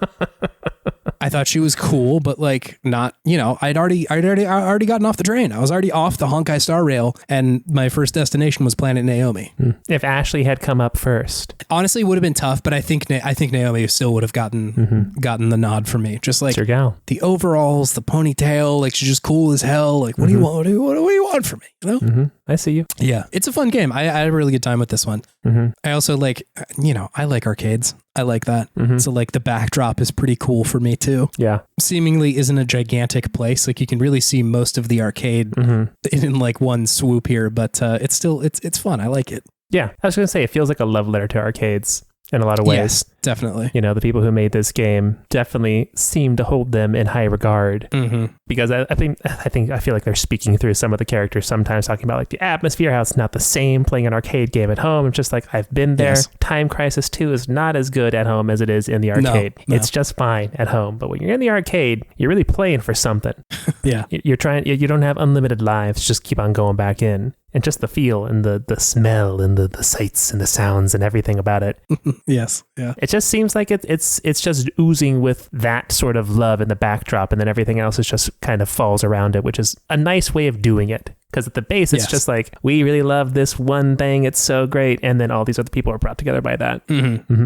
I thought she was cool, but like not, you know, I'd already gotten off the train. I was already off the Honkai Star Rail, and my first destination was Planet Naomi. If Ashley had come up first, honestly, it would have been tough, but I think Naomi still would have gotten the nod from me. Just like it's your gal. The overalls, the ponytail, like she's just cool as hell. Like, what do you want? What do you want from me? You know? I see you. Yeah, it's a fun game. I had a really good time with this one. I also like, you know, I like arcades. I like that. So like the backdrop is pretty cool for me too. Yeah. Seemingly isn't a gigantic place. Like you can really see most of the arcade in like one swoop here, but it's still, it's fun. I like it. Yeah. I was going to say, it feels like a love letter to arcades in a lot of ways. Yes, definitely. You know, the people who made this game definitely seem to hold them in high regard, because I feel like they're speaking through some of the characters sometimes, talking about like the atmosphere, how it's not the same playing an arcade game at home. It's just like, I've been there. Yes. Time Crisis 2 is not as good at home as it is in the arcade. No. It's just fine at home. But when you're in the arcade, you're really playing for something. Yeah. You don't have unlimited lives. Just keep on going back in. And just the feel and the smell and the sights and the sounds and everything about it. Yes. Yeah. It just seems like it's just oozing with that sort of love in the backdrop, and then everything else is just kind of falls around it, which is a nice way of doing it. Because at the base, it's just like, we really love this one thing. It's so great. And then all these other people are brought together by that.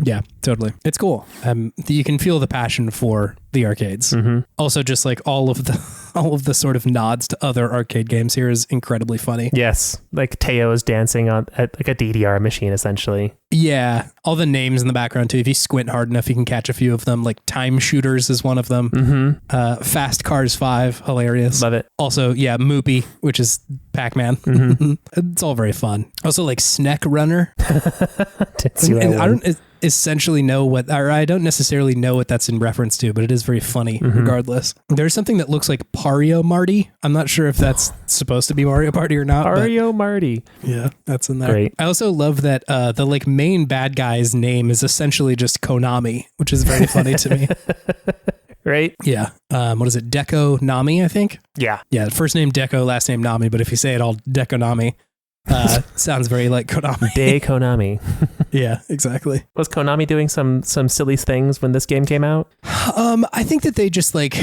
Yeah, totally. It's cool. You can feel the passion for the arcades. Also, just like all of the sort of nods to other arcade games here is incredibly funny. Yes. Like Teo is dancing at like a DDR machine, essentially. Yeah. All the names in the background too. If you squint hard enough, you can catch a few of them. Like Time Shooters is one of them. Fast Cars 5, hilarious. Love it. Also, yeah, Moopy, which is Pac-Man. It's all very fun. Also, like Sneck Runner. I don't essentially know what, or I don't necessarily know what that's in reference to, but it is very funny regardless. There's something that looks like Pario Marty. I'm not sure if that's supposed to be Mario Party or not. Pario Marty. Yeah, that's in there. Great. I also love that the like main bad guy's name is essentially just Konami, which is very funny to me. Right? Yeah. What is it? Deco Nami, I think? Yeah. Yeah. First name Deco, last name Nami. But if you say it all Deco Nami, sounds very like Konami. Day Konami. Yeah, exactly. Was Konami doing some silly things when this game came out? I think that they just like,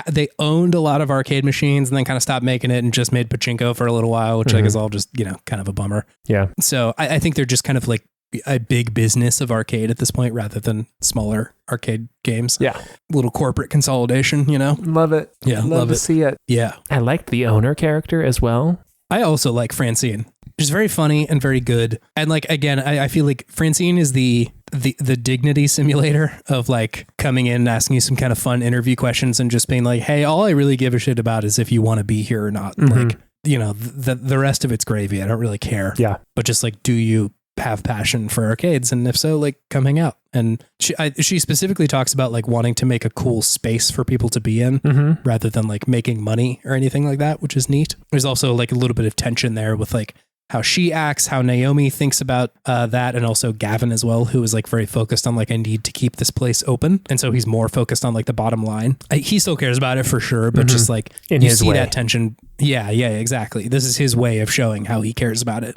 they owned a lot of arcade machines and then kind of stopped making it and just made pachinko for a little while, which like is all just, you know, kind of a bummer. Yeah. So I think they're just kind of like a big business of arcade at this point rather than smaller arcade games. Yeah. Little corporate consolidation, you know? Love it. Yeah. Love to see it. Yeah. I liked the owner character as well. I also like Francine. She's very funny and very good. And like, again, I feel like Francine is the dignity simulator of like coming in and asking you some kind of fun interview questions and just being like, hey, all I really give a shit about is if you want to be here or not. Like, you know, the rest of it's gravy. I don't really care. Yeah. But just like, do you have passion for arcades? And if so, like, come hang out. And she specifically talks about like wanting to make a cool space for people to be in rather than like making money or anything like that, which is neat. There's also like a little bit of tension there with like how she acts, how Naomi thinks about that, and also Gavin as well, who is like very focused on like, I need to keep this place open. And so he's more focused on like the bottom line. He still cares about it for sure, but just like in you his see way. that tension. Yeah, exactly. This is his way of showing how he cares about it,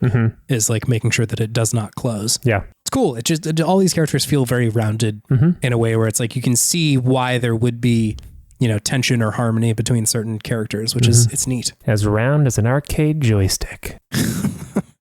is like making sure that it does not close. Yeah. It's cool. It just, all these characters feel very rounded in a way where it's like, you can see why there would be, you know, tension or harmony between certain characters, which is, it's neat. As round as an arcade joystick.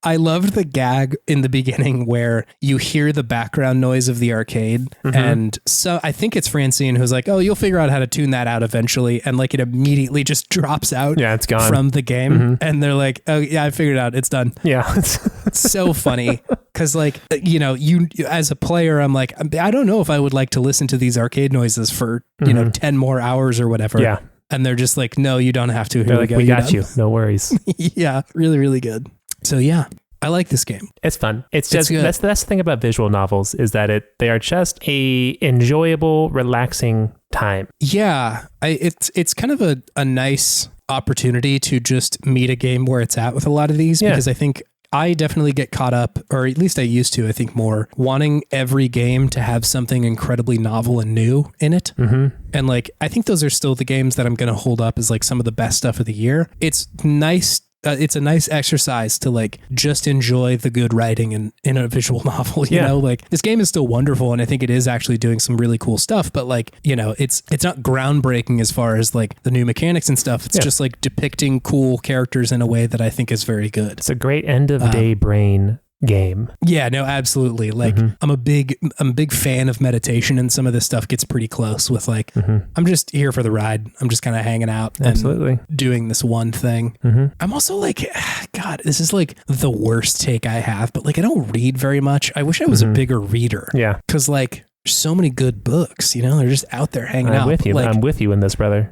I loved the gag in the beginning where you hear the background noise of the arcade. And so I think it's Francine who's like, oh, you'll figure out how to tune that out eventually. And like it immediately just drops out it's gone from the game. And they're like, oh yeah, I figured it out. It's done. Yeah. It's so funny. Cause like, you know, you as a player, I'm like, I don't know if I would like to listen to these arcade noises for, you know, 10 more hours or whatever. Yeah. And they're just like, no, you don't have to. Here They're like, we got you. No worries. Yeah. Really, really good. So yeah, I like this game. It's fun. It's just that's the thing about visual novels is that they are just a enjoyable, relaxing time. Yeah, it's kind of a nice opportunity to just meet a game where it's at with a lot of these, because I think I definitely get caught up, or at least I used to, I think more, wanting every game to have something incredibly novel and new in it. Mm-hmm. And like, I think those are still the games that I'm going to hold up as like some of the best stuff of the year. It's nice. It's a nice exercise to like just enjoy the good writing in a visual novel, you know, like this game is still wonderful. And I think it is actually doing some really cool stuff, but like, you know, it's not groundbreaking as far as like the new mechanics and stuff. It's just like depicting cool characters in a way that I think is very good. It's a great end of day brain game. Yeah, no, absolutely. Like I'm a big fan of meditation, and some of this stuff gets pretty close with like, I'm just here for the ride. I'm just kind of hanging out and doing this one thing. I'm also like, God, this is like the worst take I have, but like, I don't read very much. I wish I was a bigger reader. Yeah. Cause like, there's so many good books, you know, they're just out there hanging out. With you. Like, I'm with you in this, brother.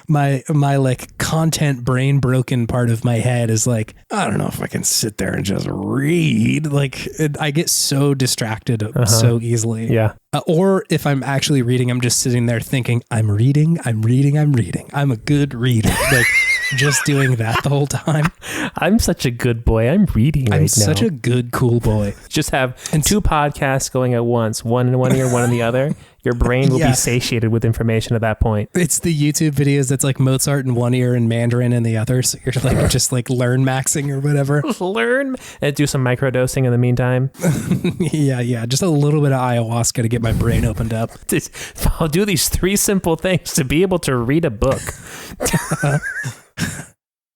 my like content brain broken part of my head is like, I don't know if I can sit there and just read. Like I get so distracted so easily. Yeah. Or if I'm actually reading, I'm just sitting there thinking, I'm reading. I'm a good reader. Like just doing that the whole time. I'm such a good boy. I'm reading right now. I'm such a good, cool boy. Just have two podcasts going at once, one in one ear, one in the other. Your brain will be satiated with information at that point. It's the YouTube videos that's like Mozart in one ear and Mandarin in the other. So you're like just like learn maxing or whatever. Learn and do some microdosing in the meantime. Yeah. Just a little bit of ayahuasca to get my brain opened up. I'll do these 3 simple things to be able to read a book.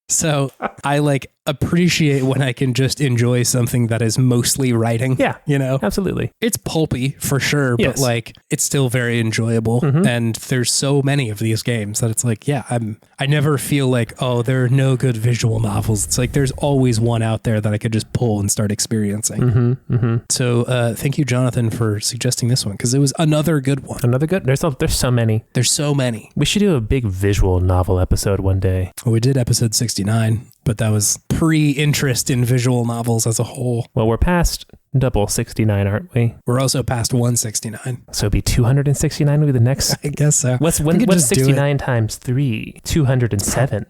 So I like appreciate when I can just enjoy something that is mostly writing. Yeah, you know, absolutely. It's pulpy for sure, but like it's still very enjoyable. And there's so many of these games that it's like, I never feel like, oh, there are no good visual novels. It's like there's always one out there that I could just pull and start experiencing. So thank you, Jonathan, for suggesting this one, because it was another good one. There's so many. There's so many. We should do a big visual novel episode one day. Well, we did episode 69, but that was pre-interest in visual novels as a whole. Well, we're past double 69, aren't we? We're also past 169. So it'd be 269 would be the next. I guess so. What's 69 times 3? 207.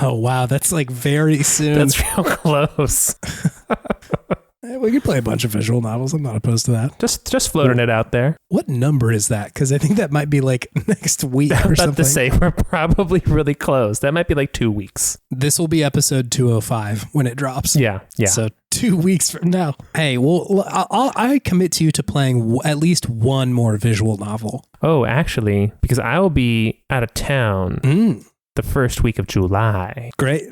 Oh, wow. That's like very soon. That's real close. We could play a bunch of visual novels. I'm not opposed to that. Just floating it out there. What number is that? Because I think that might be like next week or something. To say we're probably really close. That might be like 2 weeks. This will be episode 205 when it drops. Yeah. So 2 weeks from now. Hey, well, I commit to you to playing at least one more visual novel. Oh, actually, because I will be out of town. The first week of July. Great.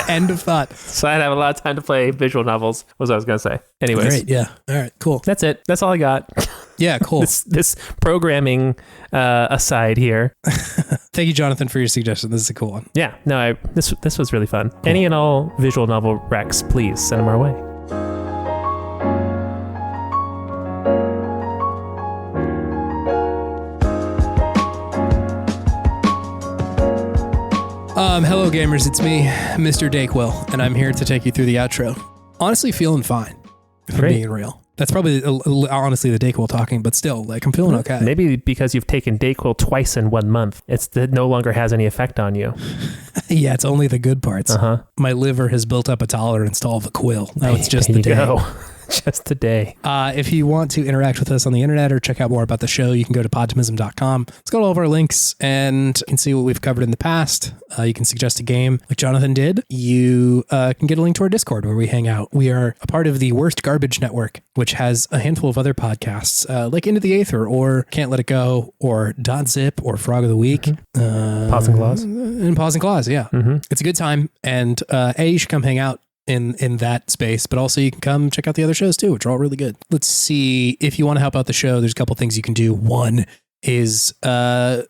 End of thought. So I'd have a lot of time to play visual novels, was what I was going to say. Anyways. Great, yeah. All right, cool. That's it. That's all I got. Yeah, cool. This programming aside here. Thank you, Jonathan, for your suggestion. This is a cool one. Yeah, no, this was really fun. Cool. Any and all visual novel recs, please send them our way. Hello gamers, it's me, Mr. Dayquil, and I'm here to take you through the outro. Honestly, feeling fine, if I'm being real. That's probably honestly the Dayquil talking, but still, like I'm feeling okay. Maybe because you've taken Dayquil twice in 1 month, it no longer has any effect on you. Yeah, it's only the good parts. My liver has built up a tolerance to all the quill. Now it's just the day. Just today. If you want to interact with us on the internet or check out more about the show, you can go to podtimism.com. It's got all of our links and you can see what we've covered in the past. You can suggest a game like Jonathan did. You can get a link to our Discord where we hang out. We are a part of the Worst Garbage Network, which has a handful of other podcasts like Into the Aether or Can't Let It Go or .zip or Frog of the Week. Paws and Claws. And Paws and Claws, yeah. It's a good time. And you should come hang out in that space, but also you can come check out the other shows too, which are all really good. Let's see, if you want to help out the show, there's a couple things you can do. One is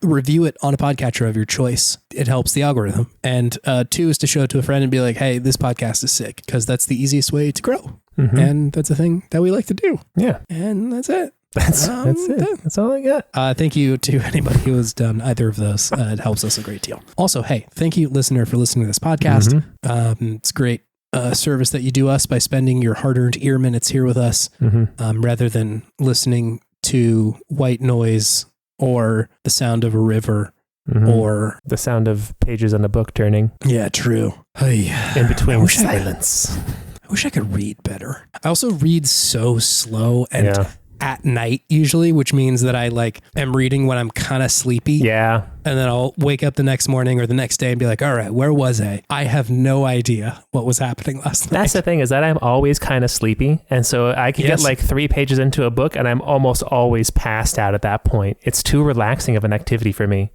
review it on a podcatcher of your choice. It helps the algorithm. And 2 is to show it to a friend and be like, hey, this podcast is sick, because that's the easiest way to grow. And that's a thing that we like to do. Yeah. And that's it. That's it. That's all I got. Thank you to anybody who has done either of those. It helps us a great deal. Also, hey, thank you, listener, for listening to this podcast. It's great service that you do us by spending your hard-earned ear minutes here with us, rather than listening to white noise or the sound of a river or the sound of pages in a book turning. Yeah, true. In between silence. I wish I could read better. I also read so slow and at night usually, which means that I like am reading when I'm kind of sleepy. Yeah. And then I'll wake up the next morning or the next day and be like, all right, where was I? I have no idea what was happening last night. That's the thing, is that I'm always kind of sleepy. And so I can get like 3 pages into a book and I'm almost always passed out at that point. It's too relaxing of an activity for me.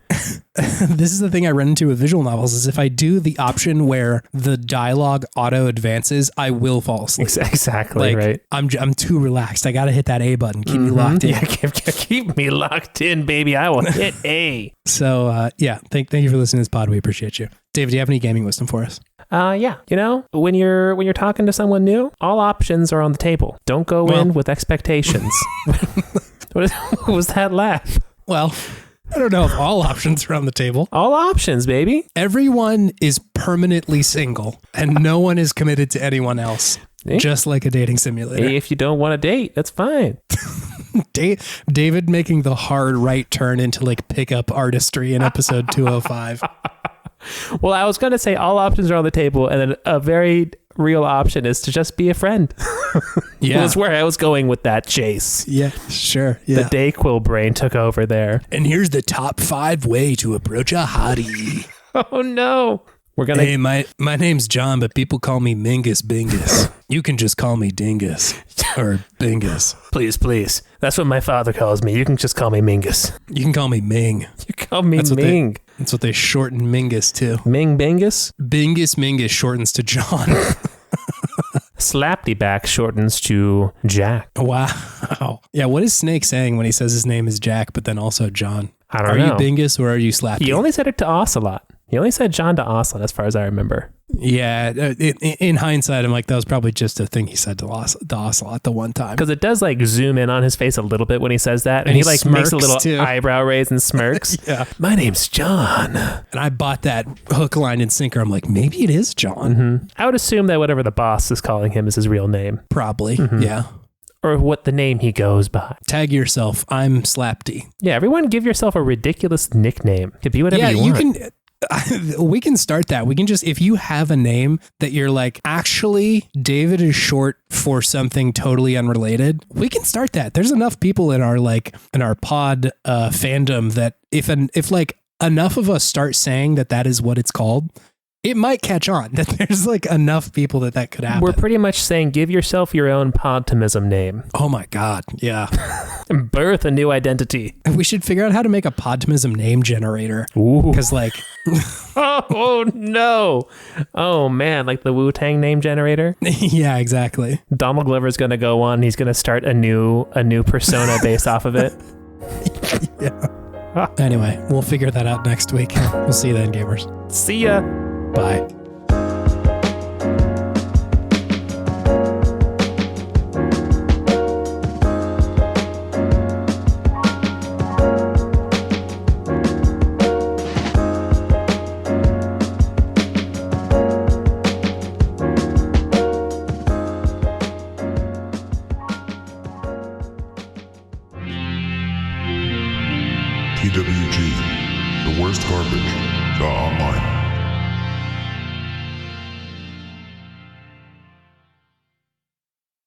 This is the thing I run into with visual novels is if I do the option where the dialogue auto advances, I will fall asleep. Exactly, right. I'm too relaxed. I got to hit that A button. Keep me locked in. Yeah, keep me locked in, baby. I will hit A. So, thank you for listening to this pod. We appreciate you. David, do you have any gaming wisdom for us? Yeah. You know, when you're talking to someone new, all options are on the table. Don't go in with expectations. What was that laugh? Well, I don't know if all options are on the table. All options, baby. Everyone is permanently single and no one is committed to anyone else. Just like a dating simulator. If you don't want to date, that's fine. David making the hard right turn into like pickup artistry in episode 205. Well, I was going to say all options are on the table, and then a very real option is to just be a friend. Yeah. That's where I was going with that, Chase. Yeah, sure. Yeah. The Dayquil brain took over there. And here's the top 5 way to approach a hottie. Oh, no. Hey, my name's John, but people call me Bingus. You can just call me Dingus or Bingus. Please. That's what my father calls me. You can just call me Mingus. You can call me Ming. You call me Ming. That's what they shorten Mingus to. Ming Bingus? Mingus shortens to John. Slapdyback shortens to Jack. Wow. Yeah, what is Snake saying when he says his name is Jack, but then also John? I don't know. Are you Bingus or are you Slappy? He only said it to Ocelot. He only said John to Ocelot, as far as I remember. Yeah, in hindsight, I'm like, that was probably just a thing he said to Ocelot the one time. Because it does like zoom in on his face a little bit when he says that. And he like makes a little eyebrow raise and smirks. Yeah. My name's John. And I bought that hook, line, and sinker. I'm like, maybe it is John. Mm-hmm. I would assume that whatever the boss is calling him is his real name. Probably, yeah. Or what the name he goes by. Tag yourself. I'm Slapdy. Yeah, everyone give yourself a ridiculous nickname. It could be whatever you want. We can start that. We can just, if you have a name that you're like, actually, David is short for something totally unrelated, we can start that. There's enough people in our pod fandom that if like enough of us start saying that is what it's called, it might catch on. That there's like enough people that could happen. We're pretty much saying give yourself your own Podtimism name. Oh my God. Yeah. Birth a new identity. We should figure out how to make a Podtimism name generator. Ooh. Because like... oh no. Oh man, like the Wu-Tang name generator? Yeah, exactly. Donald Glover's going to go on. He's going to start a new persona based off of it. Yeah. Anyway, we'll figure that out next week. We'll see you then, gamers. See ya. Bye. TWG, the worst garbage. Online.